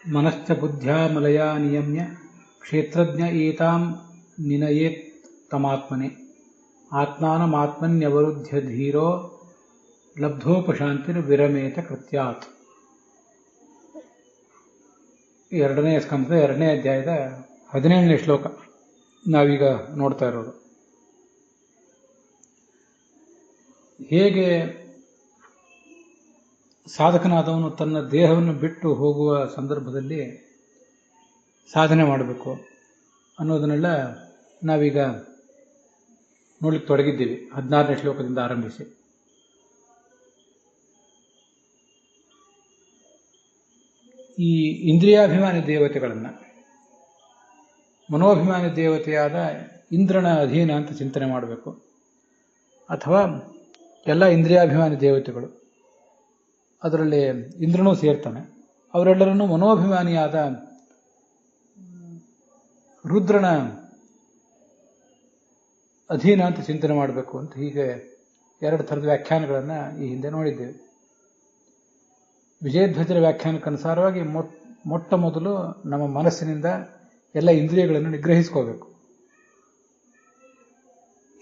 ಮನಶ್ಚ ಬುದ್ಧ್ಯಾ ಮಲಯಾ ನಿಯಮ್ಯ ಕ್ಷೇತ್ರಜ್ಞ ಏತಾಂ ನಿನಯೇತ್ ತಮಾತ್ಮನೆ ಆತ್ಮಾನಮಾತ್ಮನ್ಯವರುದ್ಧ್ಯ ಧೀರೋ ಲಬ್ಧೋಪಶಾಂತಿರ್ ವಿರಮೇತ ಕೃತ್ಯಾತ್. 2ನೇ ಸ್ಕಂದದ 2ನೇ ಅಧ್ಯಾಯದ 17ನೇ ಶ್ಲೋಕ ನಾವೀಗ ನೋಡ್ತಾ ಇರೋದು. ಹೇಗೆ ಸಾಧಕನಾದವನು ತನ್ನ ದೇಹವನ್ನು ಬಿಟ್ಟು ಹೋಗುವ ಸಂದರ್ಭದಲ್ಲಿ ಸಾಧನೆ ಮಾಡಬೇಕು ಅನ್ನೋದನ್ನೆಲ್ಲ ನಾವೀಗ ನೋಡ್ಲಿಕ್ಕೆ ತೊಡಗಿದ್ದೀವಿ 16ನೇ ಶ್ಲೋಕದಿಂದ ಆರಂಭಿಸಿ. ಈ ಇಂದ್ರಿಯಾಭಿಮಾನಿ ದೇವತೆಗಳನ್ನು ಮನೋಭಿಮಾನಿ ದೇವತೆಯಾದ ಇಂದ್ರನ ಅಧೀನ ಅಂತ ಚಿಂತನೆ ಮಾಡಬೇಕು. ಅಥವಾ ಎಲ್ಲ ಇಂದ್ರಿಯಾಭಿಮಾನಿ ದೇವತೆಗಳು, ಅದರಲ್ಲಿ ಇಂದ್ರನೂ ಸೇರ್ತಾನೆ, ಅವರೆಲ್ಲರನ್ನೂ ಮನೋಭಿಮಾನಿಯಾದ ರುದ್ರನ ಅಧೀನ ಅಂತ ಚಿಂತನೆ ಮಾಡಬೇಕು ಅಂತ ಹೀಗೆ 2 ಥರದ ವ್ಯಾಖ್ಯಾನಗಳನ್ನು ಈ ಹಿಂದೆ ನೋಡಿದ್ದೇವೆ. ವಿಜಯಧ್ವಜರ ವ್ಯಾಖ್ಯಾನಕ್ಕನುಸಾರವಾಗಿ ಮೊಟ್ಟ ಮೊದಲು ನಮ್ಮ ಮನಸ್ಸಿನಿಂದ ಎಲ್ಲ ಇಂದ್ರಿಯಗಳನ್ನು ನಿಗ್ರಹಿಸ್ಕೋಬೇಕು.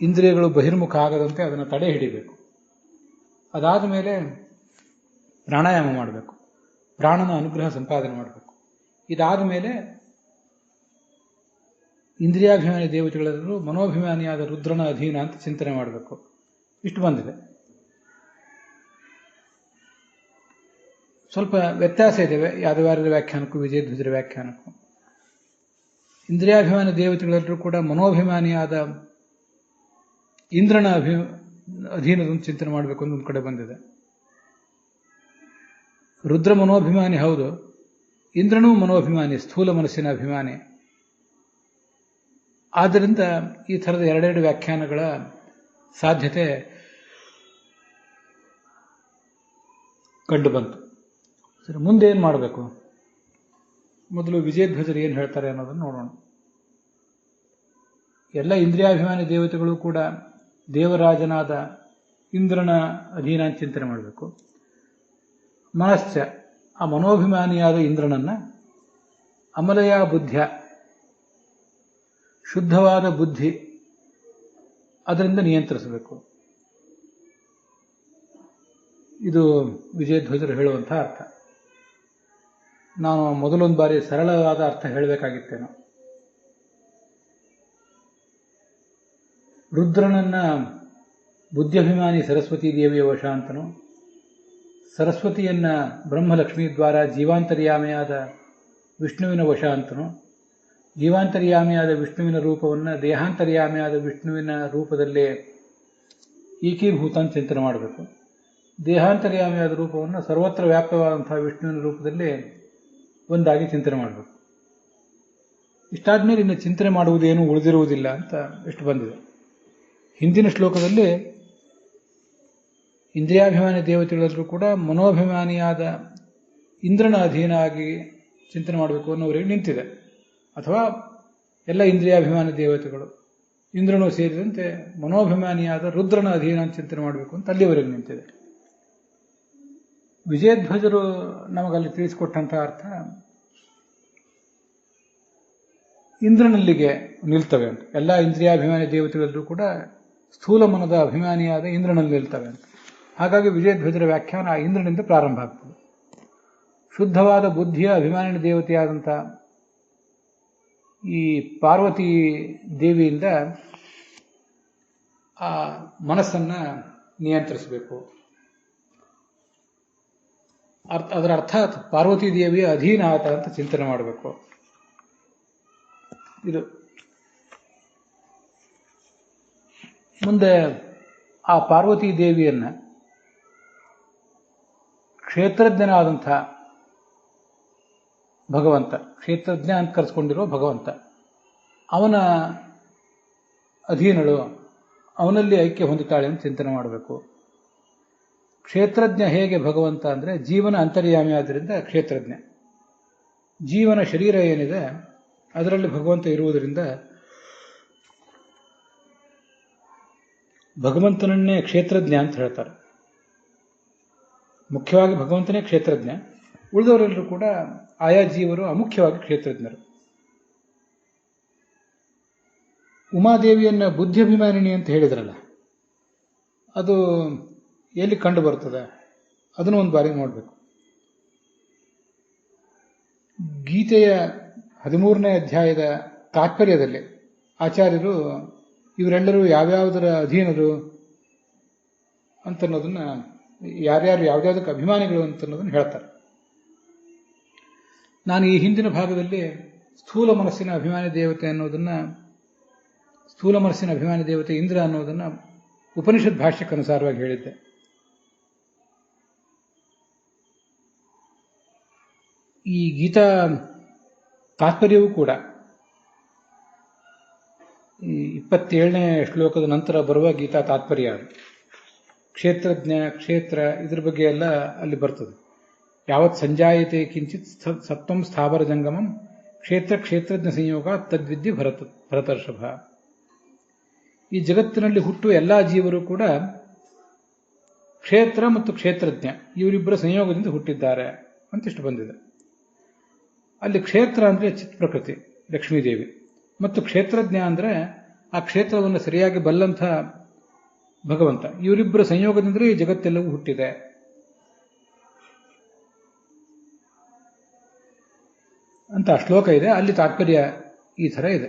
ಇಂದ್ರಿಯಗಳು ಬಹಿರ್ಮುಖ ಆಗದಂತೆ ಅದನ್ನು ತಡೆ ಹಿಡಿಬೇಕು. ಅದಾದ ಮೇಲೆ ಪ್ರಾಣಾಯಾಮ ಮಾಡಬೇಕು, ಪ್ರಾಣನ ಅನುಗ್ರಹ ಸಂಪಾದನೆ ಮಾಡಬೇಕು. ಇದಾದ ಮೇಲೆ ಇಂದ್ರಿಯಾಭಿಮಾನಿ ದೇವತೆಗಳೆಲ್ಲರೂ ಮನೋಭಿಮಾನಿಯಾದ ರುದ್ರನ ಅಧೀನ ಅಂತ ಚಿಂತನೆ ಮಾಡಬೇಕು. ಇಷ್ಟು ಬಂದಿದೆ. ಸ್ವಲ್ಪ ವ್ಯತ್ಯಾಸ ಇದೆ ಯಾದವಾರ್ಯರ ವ್ಯಾಖ್ಯಾನಕ್ಕೂ ವಿಜಯಧ್ವಜರ ವ್ಯಾಖ್ಯಾನಕ್ಕೂ. ಇಂದ್ರಿಯಾಭಿಮಾನಿ ದೇವತೆಗಳೆಲ್ಲರೂ ಕೂಡ ಮನೋಭಿಮಾನಿಯಾದ ಇಂದ್ರನ ಅಧೀನದಂತ ಚಿಂತನೆ ಮಾಡಬೇಕು ಅಂತ ಒಂದು ಕಡೆ ಬಂದಿದೆ. ರುದ್ರ ಮನೋಭಿಮಾನಿ ಹೌದು, ಇಂದ್ರನೂ ಮನೋಭಿಮಾನಿ, ಸ್ಥೂಲ ಮನಸ್ಸಿನ ಅಭಿಮಾನಿ. ಆದ್ದರಿಂದ ಈ ಥರದ 2 ವ್ಯಾಖ್ಯಾನಗಳ ಸಾಧ್ಯತೆ ಕಂಡು ಬಂತು. ಸರಿ, ಮುಂದೆ ಏನು ಮಾಡಬೇಕು? ಮೊದಲು ವಿಜಯಧ್ವಜರು ಏನು ಹೇಳ್ತಾರೆ ಅನ್ನೋದನ್ನು ನೋಡೋಣ. ಎಲ್ಲ ಇಂದ್ರಿಯಾಭಿಮಾನಿ ದೇವತೆಗಳು ಕೂಡ ದೇವರಾಜನಾದ ಇಂದ್ರನ ಅಧೀನ ಚಿಂತನೆ ಮಾಡಬೇಕು. ಮನಶ್ಚ, ಆ ಮನೋಭಿಮಾನಿಯಾದ ಇಂದ್ರನನ್ನ ಅಮಲಯ ಬುದ್ಧ್ಯ, ಶುದ್ಧವಾದ ಬುದ್ಧಿ, ಅದರಿಂದ ನಿಯಂತ್ರಿಸಬೇಕು. ಇದು ವಿಜಯಧ್ವಜರು ಹೇಳುವಂತಹ ಅರ್ಥ. ನಾನು ಮೊದಲೊಂದು ಬಾರಿ ಸರಳವಾದ ಅರ್ಥ ಹೇಳಬೇಕಾಗಿತ್ತೇನೋ. ರುದ್ರನನ್ನ ಬುದ್ಧಿಭಿಮಾನಿ ಸರಸ್ವತೀ ದೇವಿಯ ವಶ ಅಂತನೂ, ಸರಸ್ವತಿಯನ್ನ ಬ್ರಹ್ಮಲಕ್ಷ್ಮೀ ದ್ವಾರ ಜೀವಾಂತರ್ಯಾಮಿಯಾದ ವಿಷ್ಣುವಿನ ವಶ ಅಂತನೂ, ಜೀವಾಂತರ್ಯಾಮಿಯಾದ ವಿಷ್ಣುವಿನ ರೂಪವನ್ನು ದೇಹಾಂತರ್ಯಾಮಿಯಾದ ವಿಷ್ಣುವಿನ ರೂಪದಲ್ಲೇ ಏಕೀಭೂತ ಅಂತ ಚಿಂತನೆ ಮಾಡಬೇಕು. ದೇಹಾಂತರ್ಯಾಮಿಯಾದ ರೂಪವನ್ನು ಸರ್ವತ್ರ ವ್ಯಾಪ್ತವಾದಂತಹ ವಿಷ್ಣುವಿನ ರೂಪದಲ್ಲಿ ಒಂದಾಗಿ ಚಿಂತನೆ ಮಾಡಬೇಕು. ಇಷ್ಟಾದ ಮೇಲೆ ಇನ್ನು ಚಿಂತನೆ ಮಾಡುವುದೇನೂ ಉಳಿದಿರುವುದಿಲ್ಲ ಅಂತ ಎಷ್ಟು ಬಂದಿದೆ. ಹಿಂದಿನ ಶ್ಲೋಕದಲ್ಲಿ ಇಂದ್ರಿಯಾಭಿಮಾನಿ ದೇವತೆಗಳಲ್ಲರೂ ಕೂಡ ಮನೋಭಿಮಾನಿಯಾದ ಇಂದ್ರನ ಅಧೀನ ಆಗಿ ಚಿಂತನೆ ಮಾಡಬೇಕು ಅನ್ನೋವರೆಗೆ ನಿಂತಿದೆ. ಅಥವಾ ಎಲ್ಲ ಇಂದ್ರಿಯಾಭಿಮಾನಿ ದೇವತೆಗಳು, ಇಂದ್ರನೂ ಸೇರಿದಂತೆ ಮನೋಭಿಮಾನಿಯಾದ ರುದ್ರನ ಅಧೀನ ಚಿಂತನೆ ಮಾಡಬೇಕು ಅಂತ ಅಲ್ಲಿವರೆಗೆ ನಿಂತಿದೆ. ವಿಜಯಧ್ವಜರು ನಮಗಲ್ಲಿ ತಿಳಿಸಿಕೊಟ್ಟಂತಹ ಅರ್ಥ ಇಂದ್ರನಲ್ಲಿಗೆ ನಿಲ್ತವೆ ಅಂತ. ಎಲ್ಲ ಇಂದ್ರಿಯಾಭಿಮಾನಿ ದೇವತೆಗಳಲ್ಲೂ ಕೂಡ ಸ್ಥೂಲ ಮನದ ಅಭಿಮಾನಿಯಾದ ಇಂದ್ರನಲ್ಲಿ ನಿಲ್ತವೆ ಅಂತ. ಹಾಗಾಗಿ ವಿಜಯಧ್ವಜರ ವ್ಯಾಖ್ಯಾನ ಆ ಇಂದ್ರನಿಂದ ಪ್ರಾರಂಭ ಆಗ್ತದೆ. ಶುದ್ಧವಾದ ಬುದ್ಧಿಯ ಅಭಿಮಾನಿನ ದೇವತೆಯಾದಂಥ ಈ ಪಾರ್ವತಿ ದೇವಿಯಿಂದ ಆ ಮನಸ್ಸನ್ನು ನಿಯಂತ್ರಿಸಬೇಕು. ಅದರ ಅರ್ಥ ಪಾರ್ವತಿ ದೇವಿಯ ಅಧೀನ ಆತ ಅಂತ ಚಿಂತನೆ ಮಾಡಬೇಕು. ಇದು ಮುಂದೆ ಆ ಪಾರ್ವತಿ ದೇವಿಯನ್ನ ಕ್ಷೇತ್ರಜ್ಞನಾದಂಥ ಭಗವಂತ, ಕ್ಷೇತ್ರಜ್ಞ ಅಂತ ಕರೆಸ್ಕೊಂಡಿರೋ ಭಗವಂತ, ಅವನ ಅಧೀನಳು, ಅವನಲ್ಲಿ ಐಕ್ಯ ಹೊಂದುತ್ತಾಳೆ ಅಂತ ಚಿಂತನೆ ಮಾಡಬೇಕು. ಕ್ಷೇತ್ರಜ್ಞ ಹೇಗೆ ಭಗವಂತ ಅಂದರೆ ಜೀವನ ಅಂತರ್ಯಾಮಿ ಆದ್ದರಿಂದ ಕ್ಷೇತ್ರಜ್ಞ. ಜೀವನ ಶರೀರ ಏನಿದೆ ಅದರಲ್ಲಿ ಭಗವಂತ ಇರುವುದರಿಂದ ಭಗವಂತನನ್ನೇ ಕ್ಷೇತ್ರಜ್ಞ ಅಂತ ಹೇಳ್ತಾರೆ. ಮುಖ್ಯವಾಗಿ ಭಗವಂತನೇ ಕ್ಷೇತ್ರಜ್ಞ. ಉಳಿದವರೆಲ್ಲರೂ ಕೂಡ ಆಯಾ ಜೀವರು ಅಮುಖ್ಯವಾಗಿ ಕ್ಷೇತ್ರಜ್ಞರು. ಉಮಾದೇವಿಯನ್ನು ಬುದ್ಧಿಭಿಮಾನಿನಿ ಅಂತ ಹೇಳಿದ್ರಲ್ಲ, ಅದು ಎಲ್ಲಿ ಕಂಡು ಬರ್ತದೆ ಅದನ್ನು ಒಂದು ಬಾರಿ ನೋಡಬೇಕು. ಗೀತೆಯ 13ನೇ ಅಧ್ಯಾಯದ ತಾತ್ಪರ್ಯದಲ್ಲಿ ಆಚಾರ್ಯರು ಇವರೆಲ್ಲರೂ ಯಾವ್ಯಾವುದರ ಅಧೀನರು ಅಂತನ್ನೋದನ್ನ, ಯಾರ್ಯಾರು ಯಾವ್ಯಾವುದಕ್ಕೆ ಅಭಿಮಾನಿಗಳು ಅಂತನ್ನೋದನ್ನು ಹೇಳ್ತಾರೆ. ನಾನು ಈ ಹಿಂದಿನ ಭಾಗದಲ್ಲಿ ಸ್ಥೂಲ ಮನಸ್ಸಿನ ಅಭಿಮಾನಿ ದೇವತೆ ಅನ್ನೋದನ್ನ, ಸ್ಥೂಲ ಮನಸ್ಸಿನ ಅಭಿಮಾನಿ ದೇವತೆ ಇಂದ್ರ ಅನ್ನೋದನ್ನ ಉಪನಿಷತ್ ಭಾಷ್ಯಕ್ಕನುಸಾರವಾಗಿ ಹೇಳಿದ್ದೆ. ಈ ಗೀತಾ ತಾತ್ಪರ್ಯವೂ ಕೂಡ ಈ 27ನೇ ಶ್ಲೋಕದ ನಂತರ ಬರುವ ಗೀತಾ ತಾತ್ಪರ್ಯ, ಕ್ಷೇತ್ರಜ್ಞ, ಕ್ಷೇತ್ರ, ಇದ್ರ ಬಗ್ಗೆ ಎಲ್ಲ ಅಲ್ಲಿ ಬರ್ತದೆ. ಯಾವತ್ ಸಂಜಾಯತೆ ಕಿಂಚಿತ್ ಸತ್ವಂ ಸ್ಥಾವರ ಜಂಗಮಂ ಕ್ಷೇತ್ರ ಕ್ಷೇತ್ರಜ್ಞ ಸಂಯೋಗ ತದ್ವಿದ್ಯೆ ಭರತರ್ಷಭ. ಈ ಜಗತ್ತಿನಲ್ಲಿ ಹುಟ್ಟುವ ಎಲ್ಲಾ ಜೀವರು ಕೂಡ ಕ್ಷೇತ್ರ ಮತ್ತು ಕ್ಷೇತ್ರಜ್ಞ ಇವರಿಬ್ಬರ ಸಂಯೋಗದಿಂದ ಹುಟ್ಟಿದ್ದಾರೆ ಅಂತಿಷ್ಟು ಬಂದಿದೆ. ಅಲ್ಲಿ ಕ್ಷೇತ್ರ ಅಂದರೆ ಚಿತ್ ಪ್ರಕೃತಿ ಲಕ್ಷ್ಮೀದೇವಿ, ಮತ್ತು ಕ್ಷೇತ್ರಜ್ಞ ಅಂದರೆ ಆ ಕ್ಷೇತ್ರವನ್ನು ಸರಿಯಾಗಿ ಬಲ್ಲಂಥ ಭಗವಂತ. ಇವರಿಬ್ಬರ ಸಂಯೋಗದಿಂದಲೇ ಈ ಜಗತ್ತೆಲ್ಲವೂ ಹುಟ್ಟಿದೆ. ಅಂತ ಶ್ಲೋಕ ಇದೆ. ಅಲ್ಲಿ ತಾತ್ಪರ್ಯ ಈ ಥರ ಇದೆ.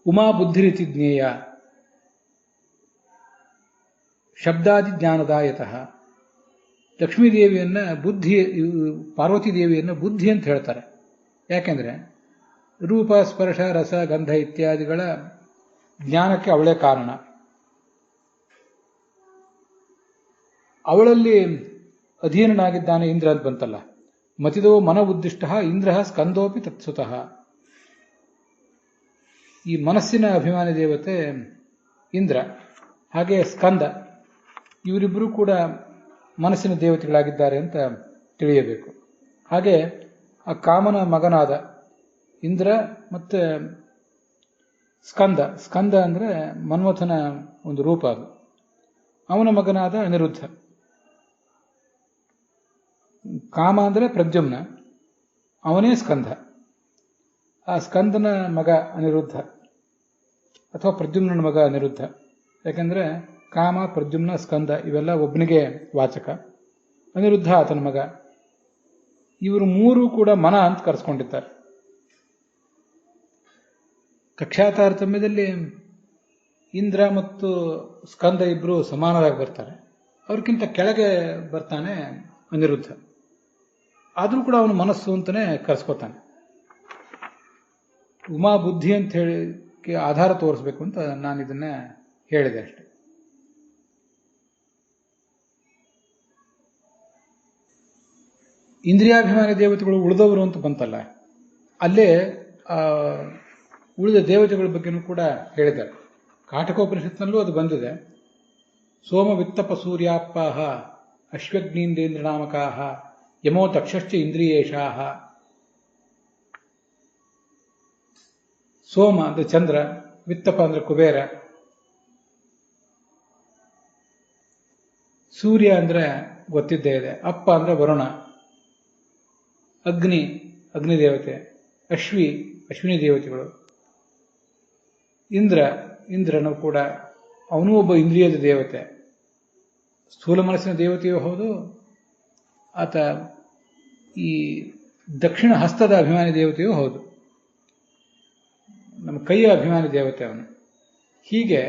ಉಮಾ ಬುದ್ಧಿರಿತಿ ಜ್ಞೇಯ ಶಬ್ದಾದಿ ಜ್ಞಾನದಾಯತಃ. ಲಕ್ಷ್ಮೀದೇವಿಯನ್ನ ಬುದ್ಧಿ, ಪಾರ್ವತಿ ದೇವಿಯನ್ನು ಬುದ್ಧಿ ಅಂತ ಹೇಳ್ತಾರೆ. ಯಾಕೆಂದ್ರೆ ರೂಪ, ಸ್ಪರ್ಶ, ರಸ, ಗಂಧ ಇತ್ಯಾದಿಗಳ ಜ್ಞಾನಕ್ಕೆ ಅವಳೇ ಕಾರಣ. ಅವಳಲ್ಲಿ ಅಧೀನನಾಗಿದ್ದಾನೆ ಇಂದ್ರ ಅಂತ ಬಂತಲ್ಲ. ಮತಿದೋ ಮನ ಉದ್ದಿಷ್ಟ ಇಂದ್ರ ಸ್ಕಂದೋಪಿ ತತ್ಸುತಃ. ಈ ಮನಸ್ಸಿನ ಅಭಿಮಾನಿ ದೇವತೆ ಇಂದ್ರ, ಹಾಗೆ ಸ್ಕಂದ, ಇವರಿಬ್ಬರೂ ಕೂಡ ಮನಸ್ಸಿನ ದೇವತೆಗಳಾಗಿದ್ದಾರೆ ಅಂತ ತಿಳಿಯಬೇಕು. ಹಾಗೆ ಆ ಕಾಮನ ಮಗನಾದ ಇಂದ್ರ ಮತ್ತೆ ಸ್ಕಂದ, ಸ್ಕಂದ ಅಂದರೆ ಮನ್ಮಥನ ಒಂದು ರೂಪ, ಅದು ಅವನ ಮಗನಾದ ಅನಿರುದ್ಧ. ಕಾಮ ಅಂದರೆ ಪ್ರದ್ಯುಮ್ನ, ಅವನೇ ಸ್ಕಂದ. ಆ ಸ್ಕಂದನ ಮಗ ಅನಿರುದ್ಧ, ಅಥವಾ ಪ್ರದ್ಯುಮ್ನ ಮಗ ಅನಿರುದ್ಧ. ಯಾಕೆಂದ್ರೆ ಕಾಮ, ಪ್ರದ್ಯುಮ್ನ, ಸ್ಕಂದ ಇವೆಲ್ಲ ಒಬ್ಬನಿಗೆ ವಾಚಕ. ಅನಿರುದ್ಧ ಆತನ ಮಗ. ಇವರು ಮೂರು ಕೂಡ ಮನ ಅಂತ ಕರೆಸ್ಕೊಂಡಿದ್ದಾರೆ. ಕಕ್ಷಾತಾರತಮ್ಯದಲ್ಲಿ ಇಂದ್ರ ಮತ್ತು ಸ್ಕಂದ ಇಬ್ರು ಸಮಾನರಾಗಿ ಬರ್ತಾರೆ. ಅವ್ರಿಗಿಂತ ಕೆಳಗೆ ಬರ್ತಾನೆ ಅನಿರುದ್ಧ. ಆದರೂ ಕೂಡ ಅವನು ಮನಸ್ಸು ಅಂತಾನೆ ಕರೆಸ್ಕೊತಾನೆ. ಉಮಾ ಬುದ್ಧಿ ಅಂತ ಹೇಳಿ ಆಧಾರ ತೋರಿಸ್ಬೇಕು ಅಂತ ನಾನು ಇದನ್ನ ಹೇಳಿದೆ ಅಷ್ಟೆ. ಇಂದ್ರಿಯಾಭಿಮಾನಿ ದೇವತೆಗಳು ಉಳಿದವರು ಅಂತ ಬಂತಲ್ಲ, ಅಲ್ಲೇ ಉಳಿದ ದೇವತೆಗಳ ಬಗ್ಗೆನೂ ಕೂಡ ಹೇಳಿದ್ದಾರೆ. ಕಾಟಕೋಪನಿಷತ್ನಲ್ಲೂ ಅದು ಬಂದಿದೆ. ಸೋಮ ವಿತ್ತಪ ಸೂರ್ಯಾಪ್ಪಾಹ ಅಶ್ವಗ್ನೀಂದ್ರೇಂದ್ರ ನಾಮಕಾಹ ಯಮೋ ತಕ್ಷಶ್ಚ ಇಂದ್ರಿಯೇಶಾಹ. ಸೋಮ ಅಂದ್ರೆ ಚಂದ್ರ, ವಿತ್ತಪ ಅಂದ್ರೆ ಕುಬೇರ, ಸೂರ್ಯ ಅಂದ್ರೆ ಗೊತ್ತಿದ್ದೇ ಇದೆ, ಅಪ್ಪ ಅಂದ್ರೆ ವರುಣ, ಅಗ್ನಿ ಅಗ್ನಿದೇವತೆ, ಅಶ್ವಿನಿ ದೇವತೆಗಳು, ಇಂದ್ರನು ಕೂಡ ಅವನೂ ಒಬ್ಬ ಇಂದ್ರಿಯದ ದೇವತೆ, ಸ್ಥೂಲ ಮನಸ್ಸಿನ ದೇವತೆಯೂ ಹೌದು. ಆತ ಈ ದಕ್ಷಿಣ ಹಸ್ತದ ಅಭಿಮಾನಿ ದೇವತೆಯೂ ಹೌದು, ನಮ್ಮ ಕೈಯ ಅಭಿಮಾನಿ ದೇವತೆ ಅವನು. ಹೀಗೆ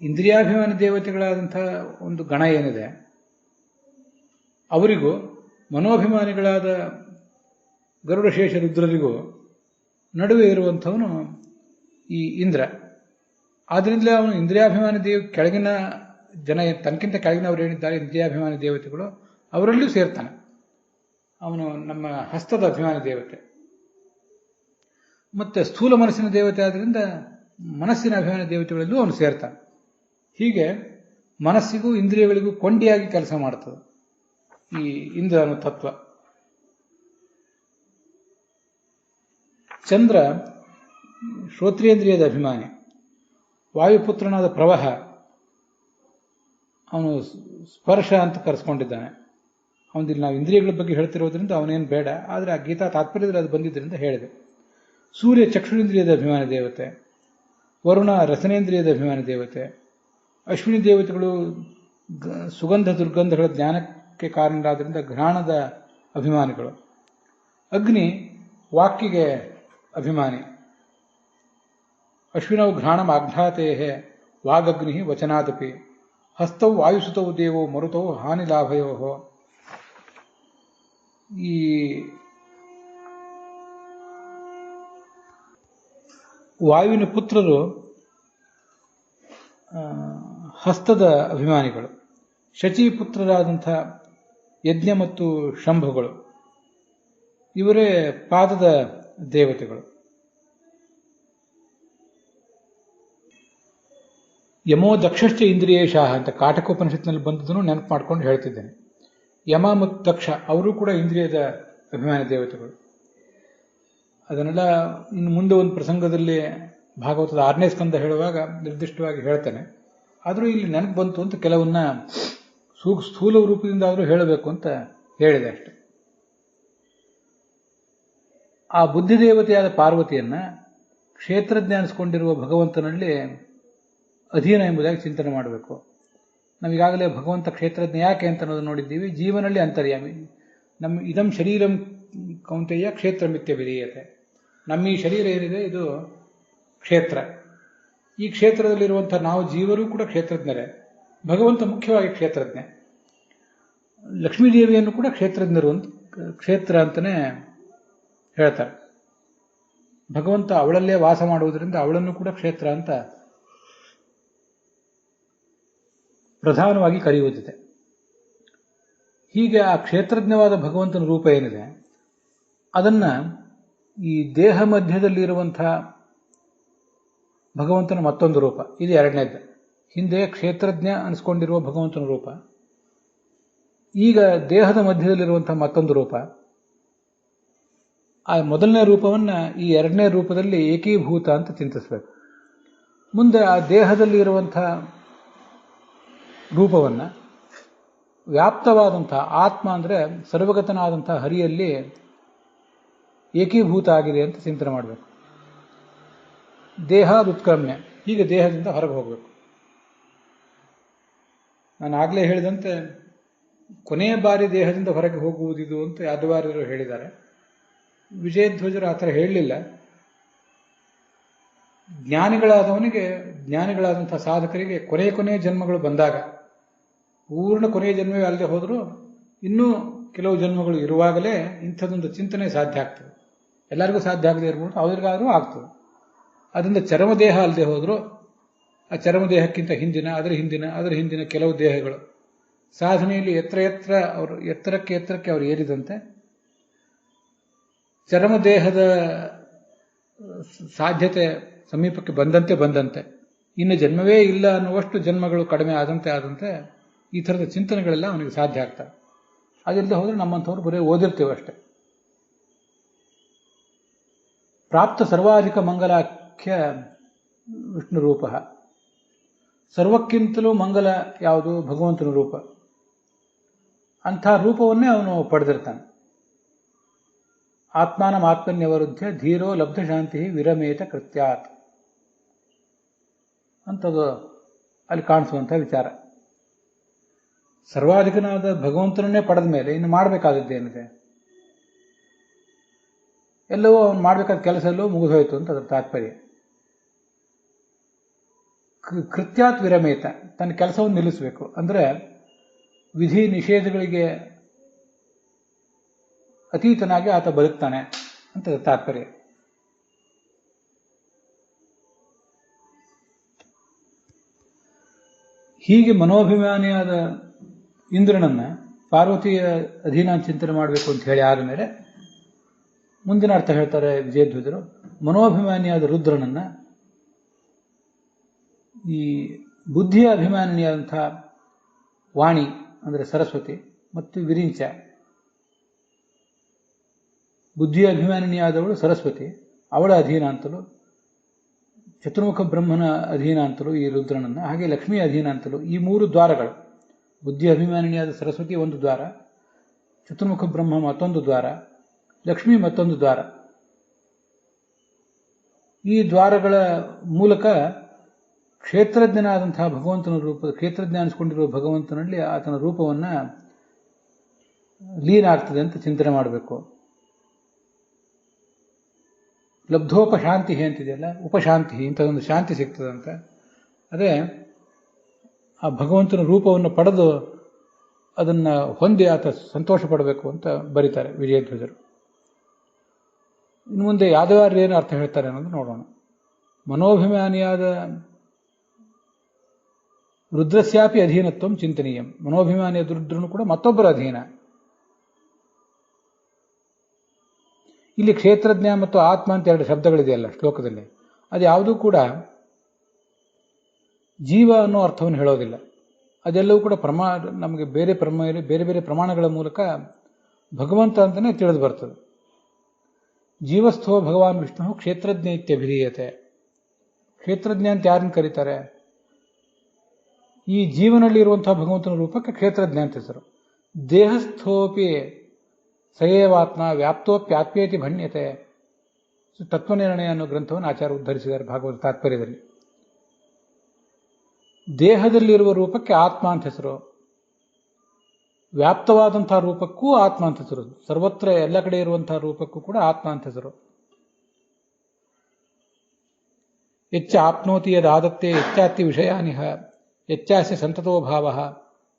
ಇಂದ್ರಿಯಾಭಿಮಾನಿ ದೇವತೆಗಳಾದಂಥ ಒಂದು ಗಣ ಏನಿದೆ, ಅವರಿಗೂ ಮನೋಭಿಮಾನಿಗಳಾದ ಗರುಡಶೇಷ ರುದ್ರರಿಗೂ ನಡುವೆ ಇರುವಂಥವನು ಈ ಇಂದ್ರ. ಆದ್ರಿಂದಲೇ ಅವನು ಇಂದ್ರಿಯಾಭಿಮಾನಿ ಕೆಳಗಿನ ಜನ, ತನಕ್ಕಿಂತ ಕೆಳಗಿನವರು ಏನಿದ್ದಾರೆ ಇಂದ್ರಿಯಾಭಿಮಾನಿ ದೇವತೆಗಳು, ಅವರಲ್ಲೂ ಸೇರ್ತಾನೆ. ಅವನು ನಮ್ಮ ಹಸ್ತದ ಅಭಿಮಾನಿ ದೇವತೆ. ಮತ್ತೆ ಸ್ಥೂಲ ಮನಸ್ಸಿನ ದೇವತೆ ಆದ್ರಿಂದ ಮನಸ್ಸಿನ ಅಭಿಮಾನಿ ದೇವತೆಗಳಲ್ಲೂ ಅವನು ಸೇರ್ತಾನೆ. ಹೀಗೆ ಮನಸ್ಸಿಗೂ ಇಂದ್ರಿಯಗಳಿಗೂ ಕೊಂಡಿಯಾಗಿ ಕೆಲಸ ಮಾಡ್ತದೆ ಈ ಇಂದ್ರ ಅನ್ನೋ ತತ್ವ. ಚಂದ್ರ ಶ್ರೋತ್ರೇಂದ್ರಿಯದ ಅಭಿಮಾನಿ. ವಾಯುಪುತ್ರನಾದ ಪ್ರವಾಹ ಅವನು ಸ್ಪರ್ಶ ಅಂತ ಕರೆಸ್ಕೊಂಡಿದ್ದಾನೆ. ಅವನಿಲ್ಲಿ ನಾವು ಇಂದ್ರಿಯಗಳ ಬಗ್ಗೆ ಹೇಳ್ತಿರೋದ್ರಿಂದ ಅವನೇನು ಬೇಡ, ಆದರೆ ಆ ಗೀತಾ ತಾತ್ಪರ್ಯದಲ್ಲಿ ಅದು ಬಂದಿದ್ದರಿಂದ ಹೇಳಿದೆ. ಸೂರ್ಯ ಚಕ್ಷುರೇಂದ್ರಿಯದ ಅಭಿಮಾನಿ ದೇವತೆ, ವರುಣ ರಸನೇಂದ್ರಿಯದ ಅಭಿಮಾನಿ ದೇವತೆ, ಅಶ್ವಿನಿ ದೇವತೆಗಳು ಸುಗಂಧ ದುರ್ಗಂಧಗಳ ಜ್ಞಾನಕ್ಕೆ ಕಾರಣರಾದ್ರಿಂದ ಘ್ರಾಣದ ಅಭಿಮಾನಿಗಳು, ಅಗ್ನಿ ವಾಕ್ಕಿಗೆ ಅಭಿಮಾನಿ, ಅಶ್ವಿನೌ ಘ್ರಾಣಂ ಆಘ್ನಾತೇಹೇ ವಾಗಗ್ನಿ ವಚನಾದಪಿ, ಹಸ್ತೌ ವಾಯುಸುತೌ ದೇವೋ ಮರುತೌ ಹಾನಿಲಾಭಯೋ. ಈ ವಾಯುವಿನ ಪುತ್ರರು ಹಸ್ತದ ಅಭಿಮಾನಿಗಳು, ಶಚಿ ಪುತ್ರರಾದಂಥ ಯಜ್ಞ ಮತ್ತು ಶಂಭುಗಳು ಇವರೇ ಪಾದದ ದೇವತೆಗಳು. ಯಮೋ ದಕ್ಷಶ್ಚ ಇಂದ್ರಿಯೇಶಾಹ ಅಂತ ಕಾಟಕೋಪನಿಷತ್ನಲ್ಲಿ ಬಂದದನ್ನು ನೆನಪು ಮಾಡ್ಕೊಂಡು ಹೇಳ್ತಿದ್ದೇನೆ. ಯಮ ಮತ್ತು ದಕ್ಷ ಅವರು ಕೂಡ ಇಂದ್ರಿಯದ ಅಭಿಮಾನಿ ದೇವತೆಗಳು. ಅದನ್ನೆಲ್ಲ ಇನ್ನು ಮುಂದೆ ಒಂದು ಪ್ರಸಂಗದಲ್ಲಿ ಭಾಗವತದ 6ನೇ ಸ್ಕಂದ ಹೇಳುವಾಗ ನಿರ್ದಿಷ್ಟವಾಗಿ ಹೇಳ್ತೇನೆ. ಆದರೂ ಇಲ್ಲಿ ನೆನಪು ಬಂತು ಅಂತ ಕೆಲವನ್ನ ಸ್ಥೂಲ ರೂಪದಿಂದ ಆದರೂ ಹೇಳಬೇಕು ಅಂತ ಹೇಳಿದೆ ಅಷ್ಟೆ. ಆ ಬುದ್ಧಿದೇವತೆಯಾದ ಪಾರ್ವತಿಯನ್ನ ಕ್ಷೇತ್ರಜ್ಞ ಅನಿಸ್ಕೊಂಡಿರುವ ಭಗವಂತನಲ್ಲಿ ಅಧೀನ ಎಂಬುದಾಗಿ ಚಿಂತನೆ ಮಾಡಬೇಕು. ನಾವೀಗಾಗಲೇ ಭಗವಂತ ಕ್ಷೇತ್ರಜ್ಞ ಯಾಕೆ ಅಂತ ಅನ್ನೋದು ನೋಡಿದ್ದೀವಿ. ಜೀವನಲ್ಲಿ ಅಂತರ್ಯಾಮಿ. ನಮ್ಮ ಇದಂ ಶರೀರಂ ಕೌಂತೆಯ ಕ್ಷೇತ್ರ ಮಿಥ್ಯ ವಿಧೀಯತೆ. ನಮ್ಮ ಈ ಶರೀರ ಏನಿದೆ ಇದು ಕ್ಷೇತ್ರ. ಈ ಕ್ಷೇತ್ರದಲ್ಲಿರುವಂಥ ನಾವು ಜೀವರು ಕೂಡ ಕ್ಷೇತ್ರಜ್ಞರೇ. ಭಗವಂತ ಮುಖ್ಯವಾಗಿ ಕ್ಷೇತ್ರಜ್ಞ. ಲಕ್ಷ್ಮೀದೇವಿಯನ್ನು ಕೂಡ ಕ್ಷೇತ್ರಜ್ಞರು ಅಂತ ಕ್ಷೇತ್ರ ಅಂತಲೇ ಹೇಳ್ತಾರೆ. ಭಗವಂತ ಅವಳಲ್ಲೇ ವಾಸ ಮಾಡುವುದರಿಂದ ಅವಳನ್ನು ಕೂಡ ಕ್ಷೇತ್ರ ಅಂತ ಪ್ರಧಾನವಾಗಿ ಕರೆಯುವುದಿದೆ. ಹೀಗೆ ಆ ಕ್ಷೇತ್ರಜ್ಞವಾದ ಭಗವಂತನ ರೂಪ ಏನಿದೆ ಅದನ್ನ ಈ ದೇಹ ಮಧ್ಯದಲ್ಲಿರುವಂಥ ಭಗವಂತನ ಮತ್ತೊಂದು ರೂಪ, ಇದು ಎರಡನೇದ್ದು. ಹಿಂದೆ ಕ್ಷೇತ್ರಜ್ಞ ಅನಿಸ್ಕೊಂಡಿರುವ ಭಗವಂತನ ರೂಪ, ಈಗ ದೇಹದ ಮಧ್ಯದಲ್ಲಿರುವಂತಹ ಮತ್ತೊಂದು ರೂಪ. ಆ ಮೊದಲನೇ ರೂಪವನ್ನ ಈ ಎರಡನೇ ರೂಪದಲ್ಲಿ ಏಕೀಭೂತ ಅಂತ ಚಿಂತಿಸಬೇಕು. ಮುಂದೆ ಆ ದೇಹದಲ್ಲಿ ಇರುವಂತಹ ರೂಪವನ್ನ ವ್ಯಾಪ್ತವಾದಂತಹ ಆತ್ಮ ಅಂದರೆ ಸರ್ವಗತನಾದಂತಹ ಹರಿಯಲ್ಲಿ ಏಕೀಭೂತ ಆಗಿದೆ ಅಂತ ಚಿಂತನೆ ಮಾಡಬೇಕು. ದೇಹ ಉತ್ಕ್ರಮ್ಯ, ಹೀಗೆ ದೇಹದಿಂದ ಹೊರಗೆ ಹೋಗಬೇಕು. ನಾನು ಆಗಲೇ ಹೇಳಿದಂತೆ ಕೊನೆಯ ಬಾರಿ ದೇಹದಿಂದ ಹೊರಗೆ ಹೋಗುವುದಿದು ಅಂತ ಯಾದವಾರ್ಯರು ಹೇಳಿದ್ದಾರೆ. ವಿಜಯಧ್ವಜರು ಆ ಥರ ಹೇಳಲಿಲ್ಲ. ಜ್ಞಾನಿಗಳಾದಂಥ ಸಾಧಕರಿಗೆ ಕೊನೆಯ ಜನ್ಮಗಳು ಬಂದಾಗ, ಪೂರ್ಣ ಕೊನೆಯ ಜನ್ಮವೇ ಅಲ್ಲದೆ ಹೋದರೂ ಇನ್ನೂ ಕೆಲವು ಜನ್ಮಗಳು ಇರುವಾಗಲೇ ಇಂಥದ್ದೊಂದು ಚಿಂತನೆ ಸಾಧ್ಯ ಆಗ್ತದೆ. ಎಲ್ಲರಿಗೂ ಸಾಧ್ಯ ಆಗದೆ ಇರ್ಬೋದು, ಅವ್ರಿಗಾದರೂ ಆಗ್ತದೆ. ಅದರಿಂದ ಚರ್ಮದೇಹ ಅಲ್ಲದೆ ಹೋದರೂ ಆ ಚರ್ಮದೇಹಕ್ಕಿಂತ ಹಿಂದಿನ ಅದರ ಹಿಂದಿನ ಕೆಲವು ದೇಹಗಳು ಸಾಧನೆಯಲ್ಲಿ ಎತ್ತರಕ್ಕೆ ಅವರು ಏರಿದಂತೆ ಚರ್ಮದೇಹದ ಸಾಧ್ಯತೆ ಸಮೀಪಕ್ಕೆ ಬಂದಂತೆ ಇನ್ನು ಜನ್ಮವೇ ಇಲ್ಲ ಅನ್ನುವಷ್ಟು ಜನ್ಮಗಳು ಕಡಿಮೆ ಆದಂತೆ ಈ ಥರದ ಚಿಂತನೆಗಳೆಲ್ಲ ಅವನಿಗೆ ಸಾಧ್ಯ ಆಗ್ತವೆ. ಅದಿಲ್ಲದೆ ಹೋದರೆ ನಮ್ಮಂಥವ್ರು ಬರೀ ಓದಿರ್ತೇವೆ ಅಷ್ಟೆ. ಪ್ರಾಪ್ತ ಸರ್ವಾಧಿಕ ಮಂಗಲಾಖ್ಯ ವಿಷ್ಣು ರೂಪ. ಸರ್ವಕ್ಕಿಂತಲೂ ಮಂಗಲ ಯಾವುದು? ಭಗವಂತನ ರೂಪ. ಅಂಥ ರೂಪವನ್ನೇ ಅವನು ಪಡೆದಿರ್ತಾನೆ. ಆತ್ಮಾನಮಾತ್ಮನ್ಯವರುದ್ಧ ಧೀರೋ ಲಬ್ಧಶಾಂತಿ ವಿರಮೇತ ಕೃತ್ಯಾತ್ ಅಂಥದ್ದು ಅಲ್ಲಿ ಕಾಣಿಸುವಂಥ ವಿಚಾರ. ಸರ್ವಾಧಿಕನಾದ ಭಗವಂತನನ್ನೇ ಪಡೆದ ಮೇಲೆ ಇನ್ನು ಮಾಡಬೇಕಾದದ್ದೇನಿದೆ? ಎಲ್ಲವೂ ಅವನು ಮಾಡಬೇಕಾದ ಕೆಲಸ ಎಲ್ಲವೂ ಮುಗಿದೋಯ್ತು ಅಂತ ಅದರ ತಾತ್ಪರ್ಯ. ಕೃತ್ಯಾತ್ ವಿರಮೇತ, ತನ್ನ ಕೆಲಸವನ್ನು ನಿಲ್ಲಿಸಬೇಕು. ಅಂದರೆ ವಿಧಿ ನಿಷೇಧಗಳಿಗೆ ಅತೀತನಾಗಿ ಆತ ಬದುಕ್ತಾನೆ ಅಂತ ತಾತ್ಪರ್ಯ. ಹೀಗೆ ಮನೋಭಿಮಾನಿಯಾದ ಇಂದ್ರನನ್ನ ಪಾರ್ವತಿಯ ಅಧೀನ ಚಿಂತನೆ ಮಾಡಬೇಕು ಅಂತ ಹೇಳಿ ಆದಮೇಲೆ ಮುಂದಿನ ಅರ್ಥ ಹೇಳ್ತಾರೆ ವಿಜಯಧ್ವಜರು. ಮನೋಭಿಮಾನಿಯಾದ ರುದ್ರನನ್ನ ಈ ಬುದ್ಧಿಯ ಅಭಿಮಾನಿಯಾದಂಥ ವಾಣಿ ಅಂದರೆ ಸರಸ್ವತಿ ಮತ್ತು ವಿರಿಂಚ, ಬುದ್ಧಿಯ ಅಭಿಮಾನಿನಿಯಾದವಳು ಸರಸ್ವತಿ, ಅವಳ ಅಧೀನ ಅಂತಲೂ, ಚತುರ್ಮುಖ ಬ್ರಹ್ಮನ ಅಧೀನ ಅಂತಲೂ ಈ ರುದ್ರನನ್ನ, ಹಾಗೆ ಲಕ್ಷ್ಮಿಯ ಅಧೀನ ಅಂತಲೂ ಈ ಮೂರು ದ್ವಾರಗಳು. ಬುದ್ಧಿ ಅಭಿಮಾನಿನಿಯಾದ ಸರಸ್ವತಿ ಒಂದು ದ್ವಾರ, ಚತುರ್ಮುಖ ಬ್ರಹ್ಮ ಮತ್ತೊಂದು ದ್ವಾರ, ಲಕ್ಷ್ಮಿ ಮತ್ತೊಂದು ದ್ವಾರ. ಈ ದ್ವಾರಗಳ ಮೂಲಕ ಕ್ಷೇತ್ರಜ್ಞನಾದಂತಹ ಭಗವಂತನ ರೂಪ, ಕ್ಷೇತ್ರಜ್ಞ ಅನಿಸ್ಕೊಂಡಿರುವ ಭಗವಂತನಲ್ಲಿ ಆತನ ರೂಪವನ್ನ ಲೀನ ಆಗ್ತದೆ ಅಂತ ಚಿಂತನೆ ಮಾಡಬೇಕು. ಲಬ್ಧೋಪಶಾಂತಿ ಅಂತಿದೆಯಲ್ಲ, ಉಪಶಾಂತಿ ಇಂಥದೊಂದು ಶಾಂತಿ ಸಿಗ್ತದಂತ. ಅದೇ ಆ ಭಗವಂತನ ರೂಪವನ್ನು ಪಡೆದು ಅದನ್ನ ಹೊಂದಿ ಆತ ಸಂತೋಷ ಪಡಬೇಕು ಅಂತ ಬರೀತಾರೆ ವಿಜಯಧ್ವಜರು. ಇನ್ನು ಮುಂದೆ ಯಾದವಾರ್ಯರು ಏನು ಅರ್ಥ ಹೇಳ್ತಾರೆ ಅನ್ನೋದು ನೋಡೋಣ. ಮನೋಭಿಮಾನಿಯಾದ ರುದ್ರಸ್ಯಾಪಿ ಅಧೀನತ್ವಂ ಚಿಂತನೀಯಂ. ಮನೋಭಿಮಾನಿಯ ರುದ್ರನು ಕೂಡ ಮತ್ತೊಬ್ಬರ ಅಧೀನ. ಇಲ್ಲಿ ಕ್ಷೇತ್ರಜ್ಞ ಮತ್ತು ಆತ್ಮ ಅಂತ ಎರಡು ಶಬ್ದಗಳಿದೆಯಲ್ಲ ಶ್ಲೋಕದಲ್ಲಿ, ಅದು ಯಾವುದೂ ಕೂಡ ಜೀವ ಅನ್ನೋ ಅರ್ಥವನ್ನು ಹೇಳೋದಿಲ್ಲ. ಅದೆಲ್ಲವೂ ಕೂಡ ನಮಗೆ ಬೇರೆ ಬೇರೆ ಪ್ರಮಾಣಗಳ ಮೂಲಕ ಭಗವಂತ ಅಂತಲೇ ತಿಳಿದು ಬರ್ತದೆ. ಜೀವಸ್ಥೋ ಭಗವಾನ್ ವಿಷ್ಣು ಕ್ಷೇತ್ರಜ್ಞ ಇತ್ಯಭಿಧೀಯತೆ. ಕ್ಷೇತ್ರಜ್ಞ ಅಂತ ಯಾರನ್ನು ಕರೀತಾರೆ? ಈ ಜೀವನಲ್ಲಿ ಇರುವಂತಹ ಭಗವಂತನ ರೂಪಕ್ಕೆ ಕ್ಷೇತ್ರಜ್ಞ ಅಂತ ಹೆಸರು. ದೇಹಸ್ಥೋಪಿ ಸಯೇವಾತ್ಮ ವ್ಯಾಪ್ತೋಪ್ಯಾತ್ಮೇತಿ ಭಣ್ಯತೆ. ತತ್ವನಿರ್ಣಯ ಅನ್ನೋ ಗ್ರಂಥವನ್ನು ಆಚಾರ್ಯ ಉದ್ಧರಿಸಿದ್ದಾರೆ ಭಾಗವತ ತಾತ್ಪರ್ಯದಲ್ಲಿ. ದೇಹದಲ್ಲಿರುವ ರೂಪಕ್ಕೆ ಆತ್ಮ ಅಂತ ಹೆಸರು, ವ್ಯಾಪ್ತವಾದಂತಹ ರೂಪಕ್ಕೂ ಆತ್ಮ ಅಂತ ಹೆಸರು, ಸರ್ವತ್ರ ಎಲ್ಲ ಕಡೆ ಇರುವಂತಹ ರೂಪಕ್ಕೂ ಕೂಡ ಆತ್ಮ ಅಂತ ಹೆಸರು. ಎಚ್ಚ ಆಪ್ನೋತಿ ಯದಾದತ್ತೆ ಎಚ್ಚಾತಿ ವಿಷಯಾನಿಹ ಎಚ್ಚಾಸ್ಯ ಸಂತತೋ ಭಾವ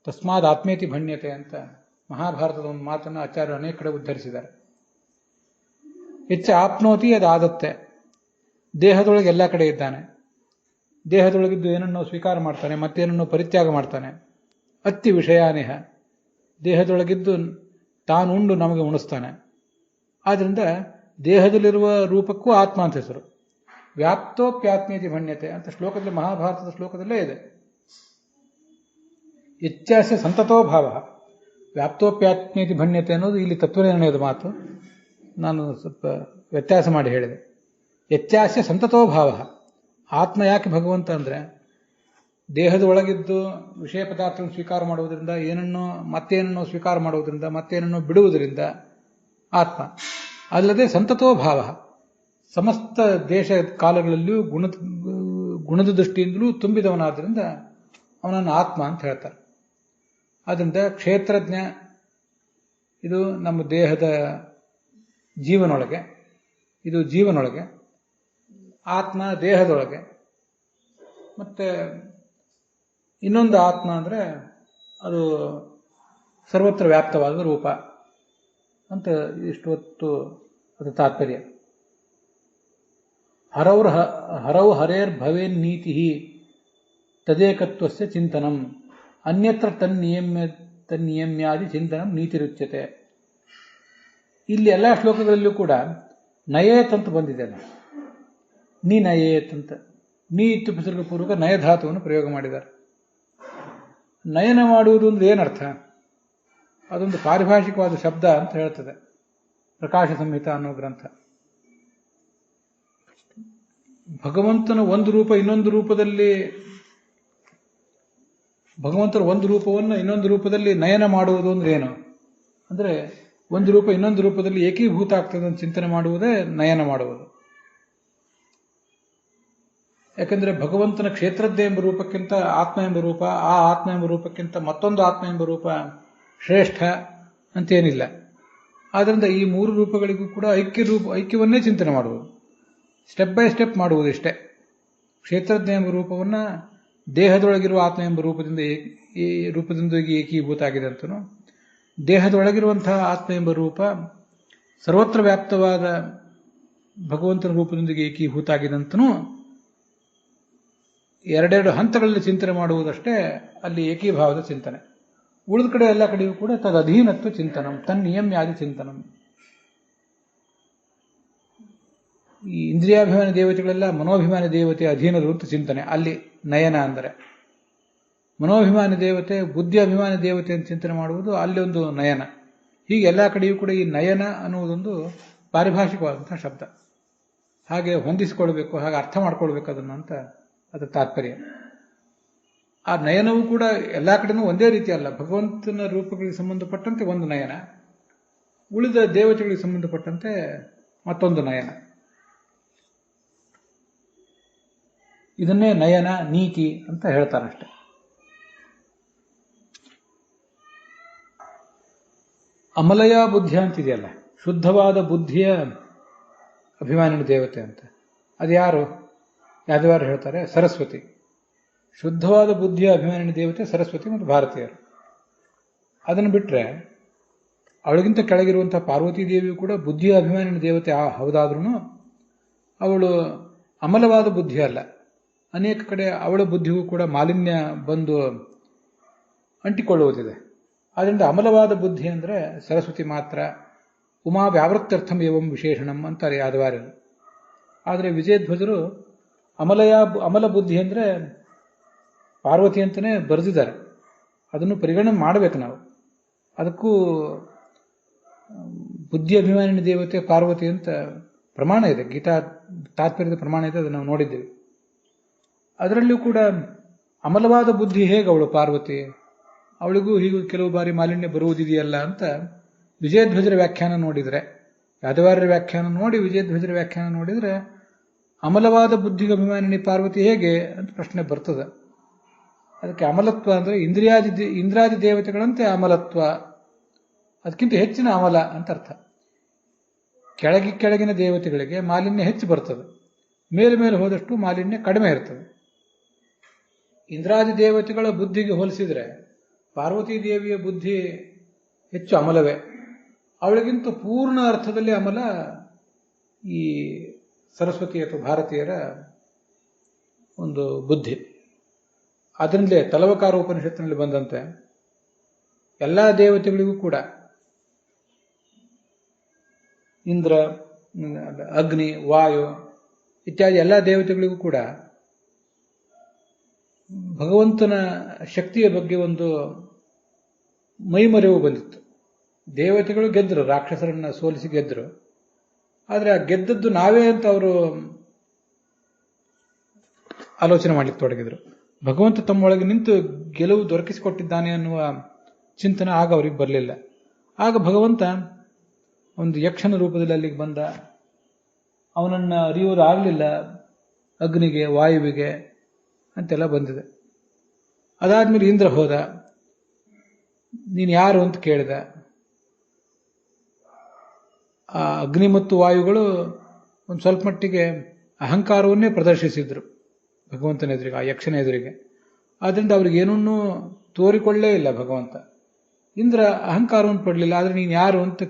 ತಸ್ಮಾದ್ ಆತ್ಮೇತಿ ಭಣ್ಯತೆ ಅಂತ ಮಹಾಭಾರತದ ಒಂದು ಮಾತನ್ನು ಆಚಾರ್ಯರು ಅನೇಕ ಕಡೆ ಉದ್ಧರಿಸಿದ್ದಾರೆ. ಎಚ್ಚ ಆಪ್ನೋತಿ ಯದಾದತ್ತೆ, ದೇಹದೊಳಗೆ ಎಲ್ಲ ಕಡೆ ಇದ್ದಾನೆ. ದೇಹದೊಳಗಿದ್ದು ಏನನ್ನೋ ಸ್ವೀಕಾರ ಮಾಡ್ತಾನೆ, ಮತ್ತೇನನ್ನೋ ಪರಿತ್ಯಾಗ ಮಾಡ್ತಾನೆ. ಅತ್ತಿ ವಿಷಯಾನಿಹ, ದೇಹದೊಳಗಿದ್ದು ತಾನುಂಡು ನಮಗೆ ಉಣಿಸ್ತಾನೆ. ಆದ್ದರಿಂದ ದೇಹದಲ್ಲಿರುವ ರೂಪಕ್ಕೂ ಆತ್ಮ ಅಂತ ಹೆಸರು. ವ್ಯಾಪ್ತೋಪ್ಯಾತ್ಮೇತಿ ಭಣ್ಯತೆ ಅಂತ ಶ್ಲೋಕದಲ್ಲಿ, ಮಹಾಭಾರತದ ಶ್ಲೋಕದಲ್ಲೇ ಇದೆ. ಎಚ್ಚಾಸ್ಯ ಸಂತತೋ ಭಾವ ವ್ಯಾಪ್ತೋಪ್ಯಾತ್ಮೇತಿ ಭಣ್ಯತೆ ಅನ್ನೋದು ಇಲ್ಲಿ ತತ್ವನಿರ್ಣಯದ ಮಾತು. ನಾನು ಸ್ವಲ್ಪ ವ್ಯತ್ಯಾಸ ಮಾಡಿ ಹೇಳಿದೆ. ಎಚ್ಚಾಸ್ಯ ಸಂತತೋ ಭಾವ. ಆತ್ಮ ಯಾಕೆ ಭಗವಂತ ಅಂದರೆ, ದೇಹದ ಒಳಗಿದ್ದು ವಿಷಯ ಪದಾರ್ಥವನ್ನು ಸ್ವೀಕಾರ ಮಾಡುವುದರಿಂದ, ಮತ್ತೇನನ್ನೋ ಸ್ವೀಕಾರ ಮಾಡುವುದರಿಂದ, ಮತ್ತೇನನ್ನೋ ಬಿಡುವುದರಿಂದ ಆತ್ಮ. ಅಲ್ಲದೆ ಸಂತತೋ ಭಾವ, ಸಮಸ್ತ ದೇಶ ಕಾಲಗಳಲ್ಲಿಯೂ ಗುಣದ ದೃಷ್ಟಿಯಿಂದಲೂ ತುಂಬಿದವನಾದ್ದರಿಂದ ಅವನನ್ನು ಆತ್ಮ ಅಂತ ಹೇಳ್ತಾರೆ. ಆದ್ದರಿಂದ ಕ್ಷೇತ್ರಜ್ಞ ಇದು ನಮ್ಮ ದೇಹದ ಜೀವನೊಳಗೆ, ಇದು ಜೀವನೊಳಗೆ, ಆತ್ಮ ದೇಹದೊಳಗೆ, ಮತ್ತೆ ಇನ್ನೊಂದು ಆತ್ಮ ಅಂದರೆ ಅದು ಸರ್ವತ್ರ ವ್ಯಾಪ್ತವಾದ ರೂಪ ಅಂತ ಇಷ್ಟು ಹೊತ್ತು ಅದು ತಾತ್ಪರ್ಯ. ಹರೌ ಹರೇರ್ ಭವೇನ್ ನೀತಿ ತದೇಕತ್ವಸ್ಯ ಚಿಂತನಂ ಅನ್ಯತ್ರ ತನ್ನಿಯಮ್ಯಾದಿ ಚಿಂತನಂ ನೀತಿರುಚ್ಯತೆ. ಇಲ್ಲಿ ಎಲ್ಲ ಶ್ಲೋಕಗಳಲ್ಲೂ ಕೂಡ ನಯೇತ್ ಅಂತ ಬಂದಿದೆ. ನೀ ನಯೇತ್ ಅಂತ, ನೀ ಇತ್ತು ಪೂರ್ವಕ ನಯಧಾತುವನ್ನು ಪ್ರಯೋಗ ಮಾಡಿದ್ದಾರೆ. ನಯನ ಮಾಡುವುದು ಅಂದ್ರೆ ಏನರ್ಥ? ಅದೊಂದು ಪಾರಿಭಾಷಿಕವಾದ ಶಬ್ದ ಅಂತ ಹೇಳ್ತದೆ ಪ್ರಕಾಶ ಸಂಹಿತ ಅನ್ನೋ ಗ್ರಂಥ. ಭಗವಂತನ ಒಂದು ರೂಪ ಇನ್ನೊಂದು ರೂಪದಲ್ಲಿ, ಭಗವಂತನ ಒಂದು ರೂಪವನ್ನು ಇನ್ನೊಂದು ರೂಪದಲ್ಲಿ ನಯನ ಮಾಡುವುದು ಅಂದ್ರೆ ಏನು? ಅಂದ್ರೆ ಒಂದು ರೂಪ ಇನ್ನೊಂದು ರೂಪದಲ್ಲಿ ಏಕೀಭೂತ ಆಗ್ತದೆ ಅಂತ ಚಿಂತನೆ ಮಾಡುವುದೇ ನಯನ ಮಾಡುವುದು. ಯಾಕಂದ್ರೆ ಭಗವಂತನ ಕ್ಷೇತ್ರಜ್ಞ ಎಂಬ ರೂಪಕ್ಕಿಂತ ಆತ್ಮ ಎಂಬ ರೂಪ, ಆ ಆತ್ಮ ಎಂಬ ರೂಪಕ್ಕಿಂತ ಮತ್ತೊಂದು ಆತ್ಮ ಎಂಬ ರೂಪ ಶ್ರೇಷ್ಠ ಅಂತೇನಿಲ್ಲ. ಆದ್ದರಿಂದ ಈ ಮೂರು ರೂಪಗಳಿಗೂ ಕೂಡ ಐಕ್ಯವನ್ನೇ ಚಿಂತನೆ ಮಾಡುವುದು, ಸ್ಟೆಪ್ ಬೈ ಸ್ಟೆಪ್ ಮಾಡುವುದು ಇಷ್ಟೇ. ಕ್ಷೇತ್ರಜ್ಞ ಎಂಬ ರೂಪವನ್ನ ದೇಹದೊಳಗಿರುವ ಆತ್ಮ ಎಂಬ ರೂಪದಿಂದ ಏಕೀಭೂತ ಆಗಿದೆ ಅಂತನೂ, ದೇಹದೊಳಗಿರುವಂತಹ ಆತ್ಮ ಎಂಬ ರೂಪ ಸರ್ವತ್ರ ವ್ಯಾಪ್ತವಾದ ಭಗವಂತನ ರೂಪದೊಂದಿಗೆ ಏಕೀಭೂತ ಆಗಿದೆ ಅಂತನೂ ಎರಡೆರಡು ಹಂತಗಳಲ್ಲಿ ಚಿಂತನೆ ಮಾಡುವುದಷ್ಟೇ ಅಲ್ಲಿ ಏಕೀಭಾವದ ಚಿಂತನೆ. ಉಳಿದ ಕಡೆ ಎಲ್ಲ ಕಡೆಯೂ ಕೂಡ ತದಧೀನತ್ವ ಚಿಂತನಂ, ತನ್ನಿಯಮ್ಯಾದಿ ಚಿಂತನಂ. ಈ ಇಂದ್ರಿಯಾಭಿಮಾನಿ ದೇವತೆಗಳೆಲ್ಲ ಮನೋಭಿಮಾನಿ ದೇವತೆ ಅಧೀನರು ಅಂತ ಚಿಂತನೆ. ಅಲ್ಲಿ ನಯನ ಅಂದರೆ ಮನೋಭಿಮಾನಿ ದೇವತೆ, ಬುದ್ಧಿ ಅಭಿಮಾನಿ ದೇವತೆ ಅಂತ ಚಿಂತನೆ ಮಾಡುವುದು ಅಲ್ಲಿ ಒಂದು ನಯನ. ಹೀಗೆ ಎಲ್ಲ ಕಡೆಯೂ ಕೂಡ ಈ ನಯನ ಅನ್ನುವುದೊಂದು ಪಾರಿಭಾಷಿಕವಾದಂತಹ ಶಬ್ದ. ಹಾಗೆ ಹೊಂದಿಸಿಕೊಳ್ಬೇಕು, ಹಾಗೆ ಅರ್ಥ ಮಾಡ್ಕೊಳ್ಬೇಕು ಅದನ್ನು ಅಂತ ಅದರ ತಾತ್ಪರ್ಯ. ಆ ನಯನವೂ ಕೂಡ ಎಲ್ಲ ಕಡೆನೂ ಒಂದೇ ರೀತಿ ಅಲ್ಲ. ಭಗವಂತನ ರೂಪಗಳಿಗೆ ಸಂಬಂಧಪಟ್ಟಂತೆ ಒಂದು ನಯನ, ಉಳಿದ ದೇವತೆಗಳಿಗೆ ಸಂಬಂಧಪಟ್ಟಂತೆ ಮತ್ತೊಂದು ನಯನ. ಇದನ್ನೇ ನಯನ ನೀತಿ ಅಂತ ಹೇಳ್ತಾರಷ್ಟೆ. ಅಮಲಯ ಬುದ್ಧಿಯ ಅಂತಿದೆಯಲ್ಲ, ಶುದ್ಧವಾದ ಬುದ್ಧಿಯ ಅಭಿಮಾನಿನ ದೇವತೆ ಅಂತ. ಅದು ಯಾರು? ಯಾದವಾರು ಹೇಳ್ತಾರೆ ಸರಸ್ವತಿ. ಶುದ್ಧವಾದ ಬುದ್ಧಿಯ ಅಭಿಮಾನಿನ ದೇವತೆ ಸರಸ್ವತಿ ಮತ್ತು ಭಾರತೀಯರು. ಅದನ್ನು ಬಿಟ್ಟರೆ ಅವಳಿಗಿಂತ ಕೆಳಗಿರುವಂತಹ ಪಾರ್ವತಿ ದೇವಿಯು ಕೂಡ ಬುದ್ಧಿಯ ಅಭಿಮಾನಿನ ದೇವತೆ ಹೌದಾದ್ರೂ ಅವಳು ಅಮಲವಾದ ಬುದ್ಧಿ ಅಲ್ಲ. ಅನೇಕ ಕಡೆ ಅವಳ ಬುದ್ಧಿಗೂ ಕೂಡ ಮಾಲಿನ್ಯ ಬಂದು ಅಂಟಿಕೊಳ್ಳುವುದಿದೆ. ಆದ್ದರಿಂದ ಅಮಲವಾದ ಬುದ್ಧಿ ಅಂದರೆ ಸರಸ್ವತಿ ಮಾತ್ರ. ಉಮಾ ವ್ಯಾವೃತ್ತರ್ಥಂ ಏವಂ ವಿಶೇಷಣಂ ಅಂತಾರೆ ಯಾದವಾರ್ಯರು. ಆದರೆ ವಿಜಯಧ್ವಜರು ಅಮಲ ಬುದ್ಧಿ ಅಂದರೆ ಪಾರ್ವತಿ ಅಂತಲೇ ಬರೆದಿದ್ದಾರೆ. ಅದನ್ನು ಪರಿಗಣನೆ ಮಾಡಬೇಕು ನಾವು. ಅದಕ್ಕೂ ಬುದ್ಧಿ ಅಭಿಮಾನಿನ ದೇವತೆ ಪಾರ್ವತಿ ಅಂತ ಪ್ರಮಾಣ ಇದೆ, ಗೀತಾ ತಾತ್ಪರ್ಯದ ಪ್ರಮಾಣ ಇದೆ, ಅದನ್ನು ನಾವು ನೋಡಿದ್ದೇವೆ. ಅದರಲ್ಲೂ ಕೂಡ ಅಮಲವಾದ ಬುದ್ಧಿ ಹೇಗೆ ಅವಳು ಪಾರ್ವತಿ, ಅವಳಿಗೂ ಹೀಗೂ ಕೆಲವು ಬಾರಿ ಮಾಲಿನ್ಯ ಬರುವುದಿದೆಯಲ್ಲ ಅಂತ ವಿಜಯಧ್ವಜರ ವ್ಯಾಖ್ಯಾನ ನೋಡಿದರೆ, ಯಾದವಾರ್ಯರ ವ್ಯಾಖ್ಯಾನ ನೋಡಿ ವಿಜಯಧ್ವಜರ ವ್ಯಾಖ್ಯಾನ ನೋಡಿದರೆ ಅಮಲವಾದ ಬುದ್ಧಿಗೆ ಅಭಿಮಾನಿನಿ ಪಾರ್ವತಿ ಹೇಗೆ ಅಂತ ಪ್ರಶ್ನೆ ಬರ್ತದೆ. ಅದಕ್ಕೆ ಅಮಲತ್ವ ಅಂದರೆ ಇಂದ್ರಾದಿ ದೇವತೆಗಳಂತೆ ಅಮಲತ್ವ, ಅದಕ್ಕಿಂತ ಹೆಚ್ಚಿನ ಅಮಲ ಅಂತ ಅರ್ಥ. ಕೆಳಗಿನ ದೇವತೆಗಳಿಗೆ ಮಾಲಿನ್ಯ ಹೆಚ್ಚು ಬರ್ತದೆ, ಮೇಲೆ ಹೋದಷ್ಟು ಮಾಲಿನ್ಯ ಕಡಿಮೆ ಇರ್ತದೆ. ಇಂದ್ರಾದಿ ದೇವತೆಗಳ ಬುದ್ಧಿಗೆ ಹೋಲಿಸಿದರೆ ಪಾರ್ವತೀ ದೇವಿಯ ಬುದ್ಧಿ ಹೆಚ್ಚು ಅಮಲವೇ. ಅವಳಿಗಿಂತ ಪೂರ್ಣ ಅರ್ಥದಲ್ಲಿ ಅಮಲ ಈ ಸರಸ್ವತಿ ಅಥವಾ ಭಾರತೀಯರ ಒಂದು ಬುದ್ಧಿ. ಅದರಿಂದಲೇ ತಲವಕಾರ ಉಪನಿಷತ್ತಿನಲ್ಲಿ ಬಂದಂತೆ ಎಲ್ಲ ದೇವತೆಗಳಿಗೂ ಕೂಡ ಇಂದ್ರ, ಅಗ್ನಿ, ವಾಯು ಇತ್ಯಾದಿ ಎಲ್ಲ ದೇವತೆಗಳಿಗೂ ಕೂಡ ಭಗವಂತನ ಶಕ್ತಿಯ ಬಗ್ಗೆ ಒಂದು ಮೈಮರೆವು ಬಂದಿತ್ತು. ದೇವತೆಗಳು ಗೆದ್ದರು, ರಾಕ್ಷಸರನ್ನ ಸೋಲಿಸಿ ಗೆದ್ದರು. ಆದರೆ ಆ ಗೆದ್ದದ್ದು ನಾವೇ ಅಂತ ಅವರು ಆಲೋಚನೆ ಮಾಡಲಿಕ್ಕೆ ತೊಡಗಿದರು. ಭಗವಂತ ತಮ್ಮೊಳಗೆ ನಿಂತು ಗೆಲುವು ದೊರಕಿಸಿಕೊಟ್ಟಿದ್ದಾನೆ ಅನ್ನುವ ಚಿಂತನೆ ಆಗ ಅವರಿಗೆ ಬರಲಿಲ್ಲ. ಆಗ ಭಗವಂತ ಒಂದು ಯಕ್ಷನ ರೂಪದಲ್ಲಿ ಅಲ್ಲಿಗೆ ಬಂದ. ಅವನನ್ನು ಅರಿಯೋದಾಗಲಿಲ್ಲ ಅಗ್ನಿಗೆ, ವಾಯುವಿಗೆ ಅಂತೆಲ್ಲ ಬಂದಿದೆ. ಅದಾದ್ಮೇಲೆ ಇಂದ್ರ ಹೋದ. ನೀನು ಯಾರು ಅಂತ ಕೇಳಿದ. ಆ ಅಗ್ನಿ ಮತ್ತು ವಾಯುಗಳು ಒಂದು ಸ್ವಲ್ಪ ಮಟ್ಟಿಗೆ ಅಹಂಕಾರವನ್ನೇ ಪ್ರದರ್ಶಿಸಿದ್ರು ಭಗವಂತನ ಎದುರಿಗೆ, ಆ ಯಕ್ಷನ ಎದುರಿಗೆ. ಆದ್ದರಿಂದ ಅವ್ರಿಗೆ ಏನನ್ನೂ ತೋರಿಕೊಳ್ಳೇ ಇಲ್ಲ ಭಗವಂತ. ಇಂದ್ರ ಅಹಂಕಾರವನ್ನು ಪಡಲಿಲ್ಲ, ಆದರೆ ನೀನು ಯಾರು ಅಂತ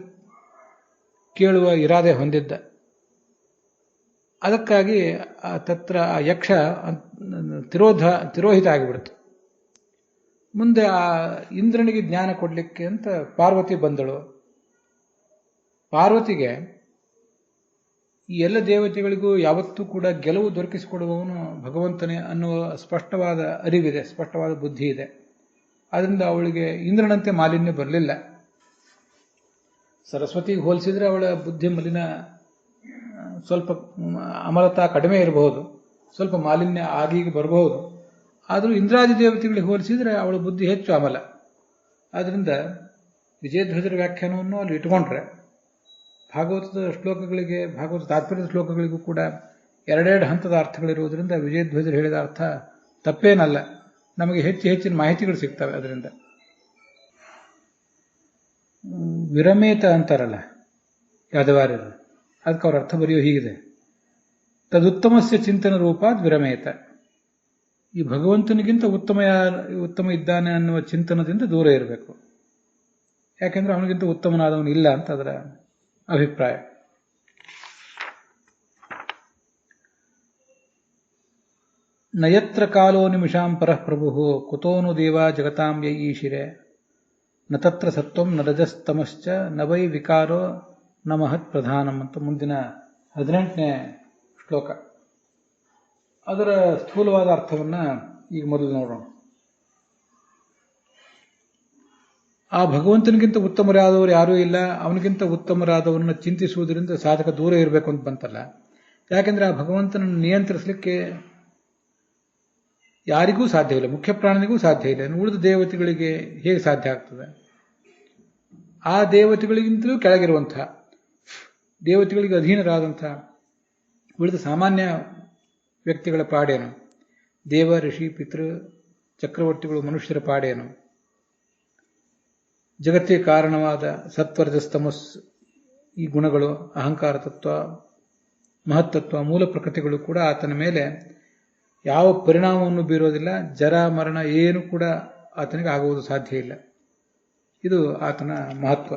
ಕೇಳುವ ಇರಾದೆ ಹೊಂದಿದ್ದ. ಅದಕ್ಕಾಗಿ ಆ ಯಕ್ಷ ತಿರೋಹಿತ ಆಗಿಬಿಡ್ತು. ಮುಂದೆ ಆ ಇಂದ್ರನಿಗೆ ಜ್ಞಾನ ಕೊಡಲಿಕ್ಕೆ ಅಂತ ಪಾರ್ವತಿ ಬಂದಳು. ಪಾರ್ವತಿಗೆ ಈ ಎಲ್ಲ ದೇವತೆಗಳಿಗೂ ಯಾವತ್ತೂ ಕೂಡ ಗೆಲುವು ದೊರಕಿಸಿಕೊಡುವವನು ಭಗವಂತನೇ ಅನ್ನುವ ಸ್ಪಷ್ಟವಾದ ಅರಿವಿದೆ, ಸ್ಪಷ್ಟವಾದ ಬುದ್ಧಿ ಇದೆ. ಆದ್ದರಿಂದ ಅವಳಿಗೆ ಇಂದ್ರನಂತೆ ಮಾಲಿನ್ಯ ಬರಲಿಲ್ಲ. ಸರಸ್ವತಿಗೆ ಹೋಲಿಸಿದ್ರೆ ಅವಳ ಬುದ್ಧಿ ಮಲಿನ ಸ್ವಲ್ಪ ಅಮಲತಾ ಕಡಿಮೆ ಇರಬಹುದು, ಸ್ವಲ್ಪ ಮಾಲಿನ್ಯ ಆಗೀಗ ಬರಬಹುದು. ಆದರೂ ಇಂದ್ರಾದಿ ದೇವತೆಗಳಿಗೆ ಹೋಲಿಸಿದರೆ ಅವಳ ಬುದ್ಧಿ ಹೆಚ್ಚು ಅಮಲ. ಆದ್ದರಿಂದ ವಿಜಯಧ್ವಜರ ವ್ಯಾಖ್ಯಾನವನ್ನು ಅಲ್ಲಿ ಇಟ್ಕೊಂಡ್ರೆ ಭಾಗವತದ ಶ್ಲೋಕಗಳಿಗೆ, ಭಾಗವತ ತಾತ್ಪರ್ಯದ ಶ್ಲೋಕಗಳಿಗೂ ಕೂಡ ಎರಡೆರಡು ಹಂತದ ಅರ್ಥಗಳಿರುವುದರಿಂದ ವಿಜಯಧ್ವಜರು ಹೇಳಿದ ಅರ್ಥ ತಪ್ಪೇನಲ್ಲ. ನಮಗೆ ಹೆಚ್ಚಿನ ಮಾಹಿತಿಗಳು ಸಿಗ್ತವೆ ಅದರಿಂದ. ವಿರಮೇತ ಅಂತಾರಲ್ಲ ಯಾದವಾರ್ಯರು, ಅದಕ್ಕೆ ಅವ್ರ ಅರ್ಥ ಬರೆಯೋ ಹೀಗಿದೆ: ತದುತ್ತಮಸ್ಯ ಚಿಂತನ ರೂಪಾದ್ ವಿರಮೇತ. ಈ ಭಗವಂತನಿಗಿಂತ ಉತ್ತಮ ಇದ್ದಾನೆ ಅನ್ನುವ ಚಿಂತನದಿಂದ ದೂರ ಇರಬೇಕು. ಯಾಕೆಂದ್ರೆ ಅವನಿಗಿಂತ ಉತ್ತಮನಾದವನು ಇಲ್ಲ ಅಂತ ಅದರ ಅಭಿಪ್ರಾಯ. ನಯತ್ರ ಕಾಲೋ ನಿಮಿಷಾಂ ಪರಃ ಪ್ರಭು ಕುತೋನು ದೇವ ಜಗತಾಂ ಯೈ ಈಶಿರೆ ನ ತತ್ರ ಸತ್ವಂ ನ ರಜಸ್ತಮಶ್ಚ ನ ವೈ ವಿಕಾರೋ ನ ಮಹತ್ ಪ್ರಧಾನಂ ಅಂತ ಮುಂದಿನ 18ನೇ ಶ್ಲೋಕ. ಅದರ ಸ್ಥೂಲವಾದ ಅರ್ಥವನ್ನ ಈಗ ಮೊದಲು ನೋಡೋಣ. ಆ ಭಗವಂತನಿಗಿಂತ ಉತ್ತಮರಾದವರು ಯಾರೂ ಇಲ್ಲ, ಅವನಿಗಿಂತ ಉತ್ತಮರಾದವರನ್ನು ಚಿಂತಿಸುವುದರಿಂದ ಸಾಧಕ ದೂರ ಇರಬೇಕು ಅಂತ ಬಂತಲ್ಲ. ಯಾಕೆಂದ್ರೆ ಆ ಭಗವಂತನನ್ನು ನಿಯಂತ್ರಿಸಲಿಕ್ಕೆ ಯಾರಿಗೂ ಸಾಧ್ಯವಿಲ್ಲ, ಮುಖ್ಯ ಪ್ರಾಣನಿಗೂ ಸಾಧ್ಯ ಇಲ್ಲ, ಉಳಿದ ದೇವತೆಗಳಿಗೆ ಹೇಗೆ ಸಾಧ್ಯ ಆಗ್ತದೆ? ಆ ದೇವತೆಗಳಿಗಿಂತಲೂ ಕೆಳಗಿರುವಂತಹ, ದೇವತೆಗಳಿಗೆ ಅಧೀನರಾದಂತಹ ಉಳಿದ ಸಾಮಾನ್ಯ ವ್ಯಕ್ತಿಗಳ ಪಾಡೇನು, ದೇವ ಋಷಿ ಪಿತೃ ಚಕ್ರವರ್ತಿಗಳು ಮನುಷ್ಯರ ಪಾಡೇನು, ಜಗತ್ತಿಗೆ ಕಾರಣವಾದ ಸತ್ವರಜಸ್ತಮಸ್ ಈ ಗುಣಗಳು, ಅಹಂಕಾರ ತತ್ವ, ಮಹತ್ತತ್ವ, ಮೂಲ ಪ್ರಕೃತಿಗಳು ಕೂಡ ಆತನ ಮೇಲೆ ಯಾವ ಪರಿಣಾಮವನ್ನು ಬೀರೋದಿಲ್ಲ. ಜರ ಮರಣ ಏನು ಕೂಡ ಆತನಿಗೆ ಆಗುವುದು ಸಾಧ್ಯ ಇಲ್ಲ. ಇದು ಆತನ ಮಹತ್ವ.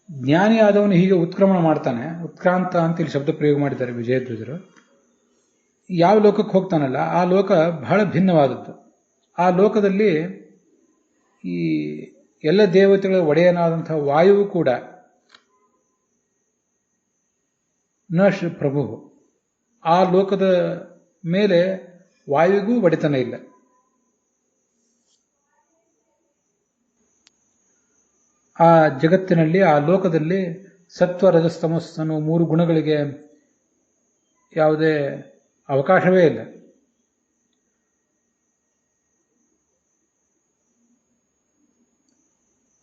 ಜ್ಞಾನಿ ಆದವನು ಹೀಗೆ ಉತ್ಕ್ರಮಣ ಮಾಡ್ತಾನೆ. ಉತ್ಕ್ರಾಂತ ಅಂತ ಇಲ್ಲಿ ಶಬ್ದ ಪ್ರಯೋಗ ಮಾಡಿದ್ದಾರೆ ವಿಜಯಧ್ವಜರು. ಯಾವ ಲೋಕಕ್ಕೆ ಹೋಗ್ತಾನಲ್ಲ ಆ ಲೋಕ ಬಹಳ ಭಿನ್ನವಾದದ್ದು. ಆ ಲೋಕದಲ್ಲಿ ಈ ಎಲ್ಲ ದೇವತೆಗಳ ಒಡೆಯನಾದಂತಹ ವಾಯುವು ಕೂಡ ಪ್ರಭು. ಆ ಲೋಕದ ಮೇಲೆ ವಾಯುವಿಗೂ ಒಡೆತನ ಇಲ್ಲ. ಆ ಜಗತ್ತಿನಲ್ಲಿ, ಆ ಲೋಕದಲ್ಲಿ ಸತ್ವ ರಜಸ್ತಮಸ್ ಅನ್ನುವ 3 ಗುಣಗಳಿಗೆ ಯಾವುದೇ ಅವಕಾಶವೇ ಇಲ್ಲ.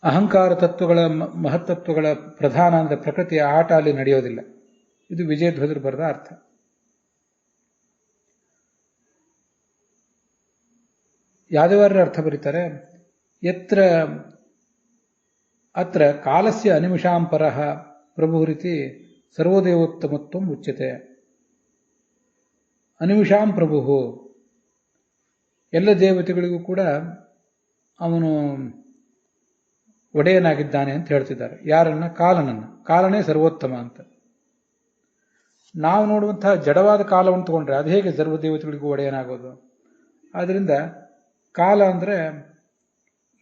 ಅಹಂಕಾರ ತತ್ವಗಳ, ಮಹತ್ತತ್ವಗಳ ಪ್ರಧಾನ ಅಂದರೆ ಪ್ರಕೃತಿಯ ಆಟ ಅಲ್ಲಿ ನಡೆಯೋದಿಲ್ಲ. ಇದು ವಿಜಯಧ್ವಜರು ಬರೆದ ಅರ್ಥ. ಯಾದವಾರರ ಅರ್ಥ ಬರೀತಾರೆ, ಯತ್ರ ಅತ್ರ ಕಾಲಸ್ಯ ಅನಿಮಿಷಾಂಪರಃ ಪ್ರಭುರಿತಿ ಸರ್ವದೇವೋತ್ತಮತ್ವಂ ಉಚ್ಯತೆ. ಅನಿಮಿಷಾಂ ಪ್ರಭು, ಎಲ್ಲ ದೇವತೆಗಳಿಗೂ ಕೂಡ ಅವನು ಒಡೆಯನಾಗಿದ್ದಾನೆ ಅಂತ ಹೇಳ್ತಿದ್ದಾರೆ. ಯಾರನ್ನ? ಕಾಲನನ್ನ. ಕಾಲನೇ ಸರ್ವೋತ್ತಮ ಅಂತ. ನಾವು ನೋಡುವಂತಹ ಜಡವಾದ ಕಾಲವನ್ನು ತಗೊಂಡ್ರೆ ಅದು ಹೇಗೆ ಸರ್ವದೇವತೆಗಳಿಗೂ ಒಡೆಯನಾಗೋದು? ಆದ್ದರಿಂದ ಕಾಲ ಅಂದರೆ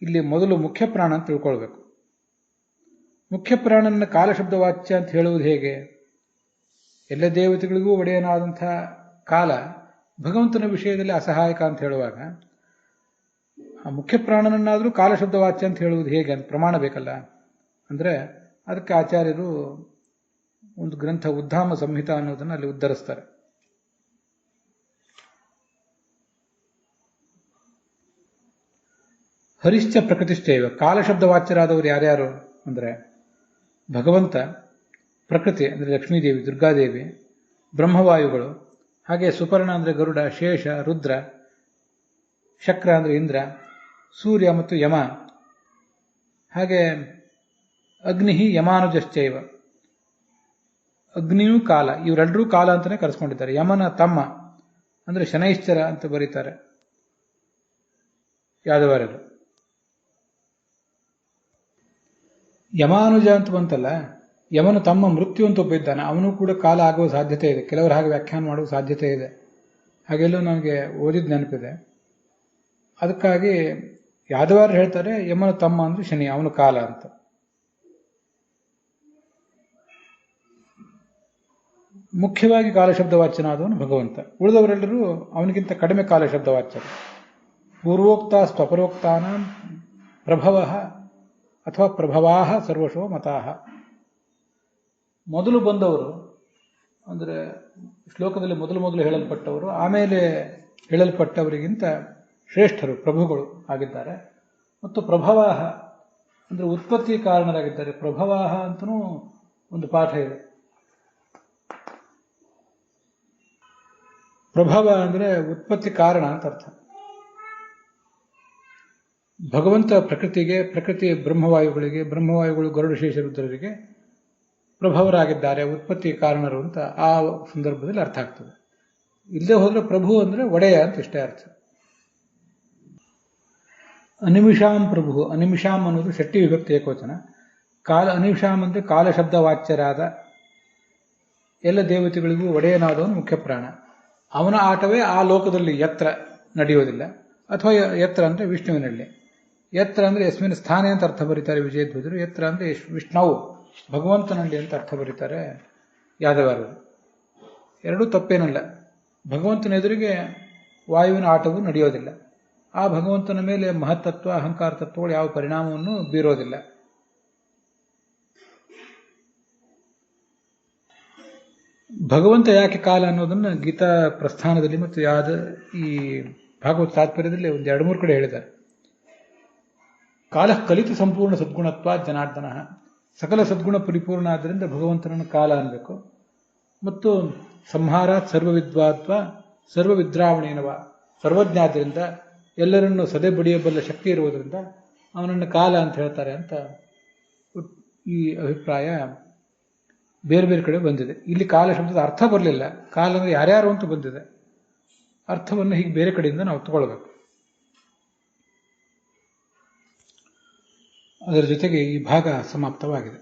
ಇಲ್ಲಿ ಮೊದಲು ಮುಖ್ಯ ಪ್ರಾಣ ಅಂತ ತಿಳ್ಕೊಳ್ಬೇಕು. ಮುಖ್ಯ ಪ್ರಾಣನ ಕಾಲಶಬ್ದ ವಾಚ್ಯ ಅಂತ ಹೇಳುವುದು ಹೇಗೆ? ಎಲ್ಲ ದೇವತೆಗಳಿಗೂ ಒಡೆಯನಾದಂತಹ ಕಾಲ ಭಗವಂತನ ವಿಷಯದಲ್ಲಿ ಅಸಹಾಯಕ ಅಂತ ಹೇಳುವಾಗ ಆ ಮುಖ್ಯ ಪ್ರಾಣನನ್ನಾದರೂ ಕಾಲಶಬ್ದ ವಾಚ್ಯ ಅಂತ ಹೇಳುವುದು ಹೇಗೆ ಅಂತ ಪ್ರಮಾಣ ಬೇಕಲ್ಲ. ಅಂದರೆ ಅದಕ್ಕೆ ಆಚಾರ್ಯರು ಒಂದು ಗ್ರಂಥ ಉದ್ಧಾಮ ಸಂಹಿತ ಅನ್ನೋದನ್ನು ಅಲ್ಲಿ ಉದ್ಧರಿಸ್ತಾರೆ. ಹರಿಶ್ಚ ಪ್ರಕೃತಿಶ್ಚೈವ. ಕಾಲಶಬ್ದ ವಾಚ್ಯರಾದವರು ಯಾರ್ಯಾರು ಅಂದರೆ ಭಗವಂತ, ಪ್ರಕೃತಿ ಅಂದರೆ ಲಕ್ಷ್ಮೀದೇವಿ ದುರ್ಗಾದೇವಿ, ಬ್ರಹ್ಮವಾಯುಗಳು, ಹಾಗೆ ಸುಪರ್ಣ ಅಂದರೆ ಗರುಡ, ಶೇಷ ರುದ್ರ, ಶಕ್ರ ಅಂದರೆ ಇಂದ್ರ, ಸೂರ್ಯ ಮತ್ತು ಯಮ, ಹಾಗೆ ಅಗ್ನಿ ಯಮಾನುಜಶ್ಚೈವ. ಅಗ್ನಿಯೂ ಕಾಲ. ಇವರೆಲ್ಲರೂ ಕಾಲ ಅಂತಲೇ ಕರೆಸ್ಕೊಂಡಿದ್ದಾರೆ. ಯಮನ ತಮ್ಮ ಅಂದರೆ ಶನೈಶ್ಚರ ಅಂತ ಬರೀತಾರೆ ಯಾದವಾರರು. ಯಮಾನುಜ ಅಂತ ಬಂತಲ್ಲ, ಯಮನ ತಮ್ಮ ಮೃತ್ಯು ಅಂತ ಒಬ್ಬ ಇದ್ದಾನೆ. ಅವನು ಕೂಡ ಕಾಲ ಆಗುವ ಸಾಧ್ಯತೆ ಇದೆ. ಕೆಲವರು ಹಾಗೆ ವ್ಯಾಖ್ಯಾನ ಮಾಡುವ ಸಾಧ್ಯತೆ ಇದೆ. ಹಾಗೆಲ್ಲೂ ನನಗೆ ಓದಿದ ನೆನಪಿದೆ. ಅದಕ್ಕಾಗಿ ಯಾದವಾರ ಹೇಳ್ತಾರೆ ಯಮನ ತಮ್ಮ ಅಂದ್ರೆ ಶನಿ, ಅವನು ಕಾಲ ಅಂತ. ಮುಖ್ಯವಾಗಿ ಕಾಲಶಬ್ದ ವಾಚ್ಯನಾದವನು ಭಗವಂತ. ಉಳಿದವರೆಲ್ಲರೂ ಅವನಿಗಿಂತ ಕಡಿಮೆ ಕಾಲಶಬ್ದ ವಾಚ್ಯರು. ಪೂರ್ವೋಕ್ತ ಸ್ವಪರೋಕ್ತಾನ ಪ್ರಭವ ಅಥವಾ ಪ್ರಭವಾಹ ಸರ್ವಶೋ ಮತಾಹ. ಮೊದಲು ಬಂದವರು ಅಂದರೆ ಶ್ಲೋಕದಲ್ಲಿ ಮೊದಲು ಹೇಳಲ್ಪಟ್ಟವರು, ಆಮೇಲೆ ಹೇಳಲ್ಪಟ್ಟವರಿಗಿಂತ ಶ್ರೇಷ್ಠರು ಪ್ರಭುಗಳು ಆಗಿದ್ದಾರೆ. ಮತ್ತು ಪ್ರಭವಾಹ ಅಂದರೆ ಉತ್ಪತ್ತಿ ಕಾರಣರಾಗಿದ್ದಾರೆ. ಪ್ರಭವಾಹ ಅಂತನೂ ಒಂದು ಪಾಠ ಇದೆ. ಪ್ರಭವ ಅಂದರೆ ಉತ್ಪತ್ತಿ ಕಾರಣ ಅಂತ ಅರ್ಥ. ಭಗವಂತ ಪ್ರಕೃತಿಗೆ, ಪ್ರಕೃತಿ ಬ್ರಹ್ಮವಾಯುಗಳಿಗೆ, ಬ್ರಹ್ಮವಾಯುಗಳು ಗರುಡಶೇಷರುದ್ರರಿಗೆ ಪ್ರಭವರಾಗಿದ್ದಾರೆ, ಉತ್ಪತ್ತಿ ಕಾರಣರು ಅಂತ ಆ ಸಂದರ್ಭದಲ್ಲಿ ಅರ್ಥ ಆಗ್ತದೆ. ಇಲ್ಲದೆ ಹೋದರೆ ಪ್ರಭು ಅಂದರೆ ಒಡೆಯ ಅಂತ ಇಷ್ಟೇ ಅರ್ಥ. ಅನಿಮಿಷಾಂ ಪ್ರಭು. ಅನಿಮಿಷಾಂ ಅನ್ನೋದು ಷಟ್ಟಿ ವಿಭಕ್ತಿ ಏಕವಚನ. ಅನಿಮಿಷಾಂ ಅಂದರೆ ಕಾಲಶಬ್ದ ವಾಚ್ಯರಾದ ಎಲ್ಲ ದೇವತೆಗಳಿಗೂ ಒಡೆಯನಾದವನು ಮುಖ್ಯ ಪ್ರಾಣ. ಅವನ ಆಟವೇ ಆ ಲೋಕದಲ್ಲಿ ಯತ್ರ ನಡೆಯೋದಿಲ್ಲ. ಅಥವಾ ಯತ್ರ ಅಂದರೆ ವಿಷ್ಣುವಿನಲ್ಲಿ. ಯತ್ರ ಅಂದರೆ ಯಸ್ಮಿನ್ ಸ್ಥಾನೆ ಅಂತ ಅರ್ಥ ಬರೀತಾರೆ ವಿಜಯಧ್ವಜರು. ಯತ್ರ ಅಂದರೆ ವಿಷ್ಣುವು ಭಗವಂತನಲ್ಲಿ ಅಂತ ಅರ್ಥ ಬರೀತಾರೆ ಯಾದವಾರರು. ಎರಡೂ ತಪ್ಪೇನಲ್ಲ. ಭಗವಂತನ ಎದುರಿಗೆ ವಾಯುವಿನ ಆಟವೂ ನಡೆಯೋದಿಲ್ಲ. ಆ ಭಗವಂತನ ಮೇಲೆ ಮಹತ್ತತ್ವ, ಅಹಂಕಾರ ತತ್ವಗಳು ಯಾವ ಪರಿಣಾಮವನ್ನು ಬೀರೋದಿಲ್ಲ. ಭಗವಂತ ಯಾಕೆ ಕಾಲ ಅನ್ನೋದನ್ನು ಗೀತಾ ಪ್ರಸ್ಥಾನದಲ್ಲಿ ಮತ್ತು ಈ ಭಾಗವತ ತಾತ್ಪರ್ಯದಲ್ಲಿ ಒಂದು 2-3 ಕಡೆ ಹೇಳಿದ್ದಾರೆ. ಕಾಲ ಕಲಿತ ಸಂಪೂರ್ಣ ಸದ್ಗುಣತ್ವ ಜನಾರ್ದನ, ಸಕಲ ಸದ್ಗುಣ ಪರಿಪೂರ್ಣ ಆದ್ದರಿಂದ ಭಗವಂತನನ್ನು ಕಾಲ ಅನ್ಬೇಕು. ಮತ್ತು ಸಂಹಾರಾತ್ ಸರ್ವವಿದ್ವಾತ್ವ ಸರ್ವವಿದ್ರಾವಣೇನವ, ಸರ್ವಜ್ಞಾದ್ದರಿಂದ ಎಲ್ಲರನ್ನು ಸದೆ ಬಡಿಯಬಲ್ಲ ಶಕ್ತಿ ಇರುವುದರಿಂದ ಅವನನ್ನು ಕಾಲ ಅಂತ ಹೇಳ್ತಾರೆ ಅಂತ ಈ ಅಭಿಪ್ರಾಯ ಬೇರೆ ಬೇರೆ ಕಡೆ ಬಂದಿದೆ. ಇಲ್ಲಿ ಕಾಲ ಶಬ್ದದ ಅರ್ಥ ಬರಲಿಲ್ಲ, ಕಾಲ ಅಂದರೆ ಯಾರ್ಯಾರು ಅಂತ ಬಂದಿದೆ. ಅರ್ಥವನ್ನು ಹೀಗೆ ಬೇರೆ ಕಡೆಯಿಂದ ನಾವು ತಗೊಳ್ಬೇಕು. ಅದರ ಜೊತೆಗೆ ಈ ಭಾಗ ಸಮಾಪ್ತವಾಗಿದೆ.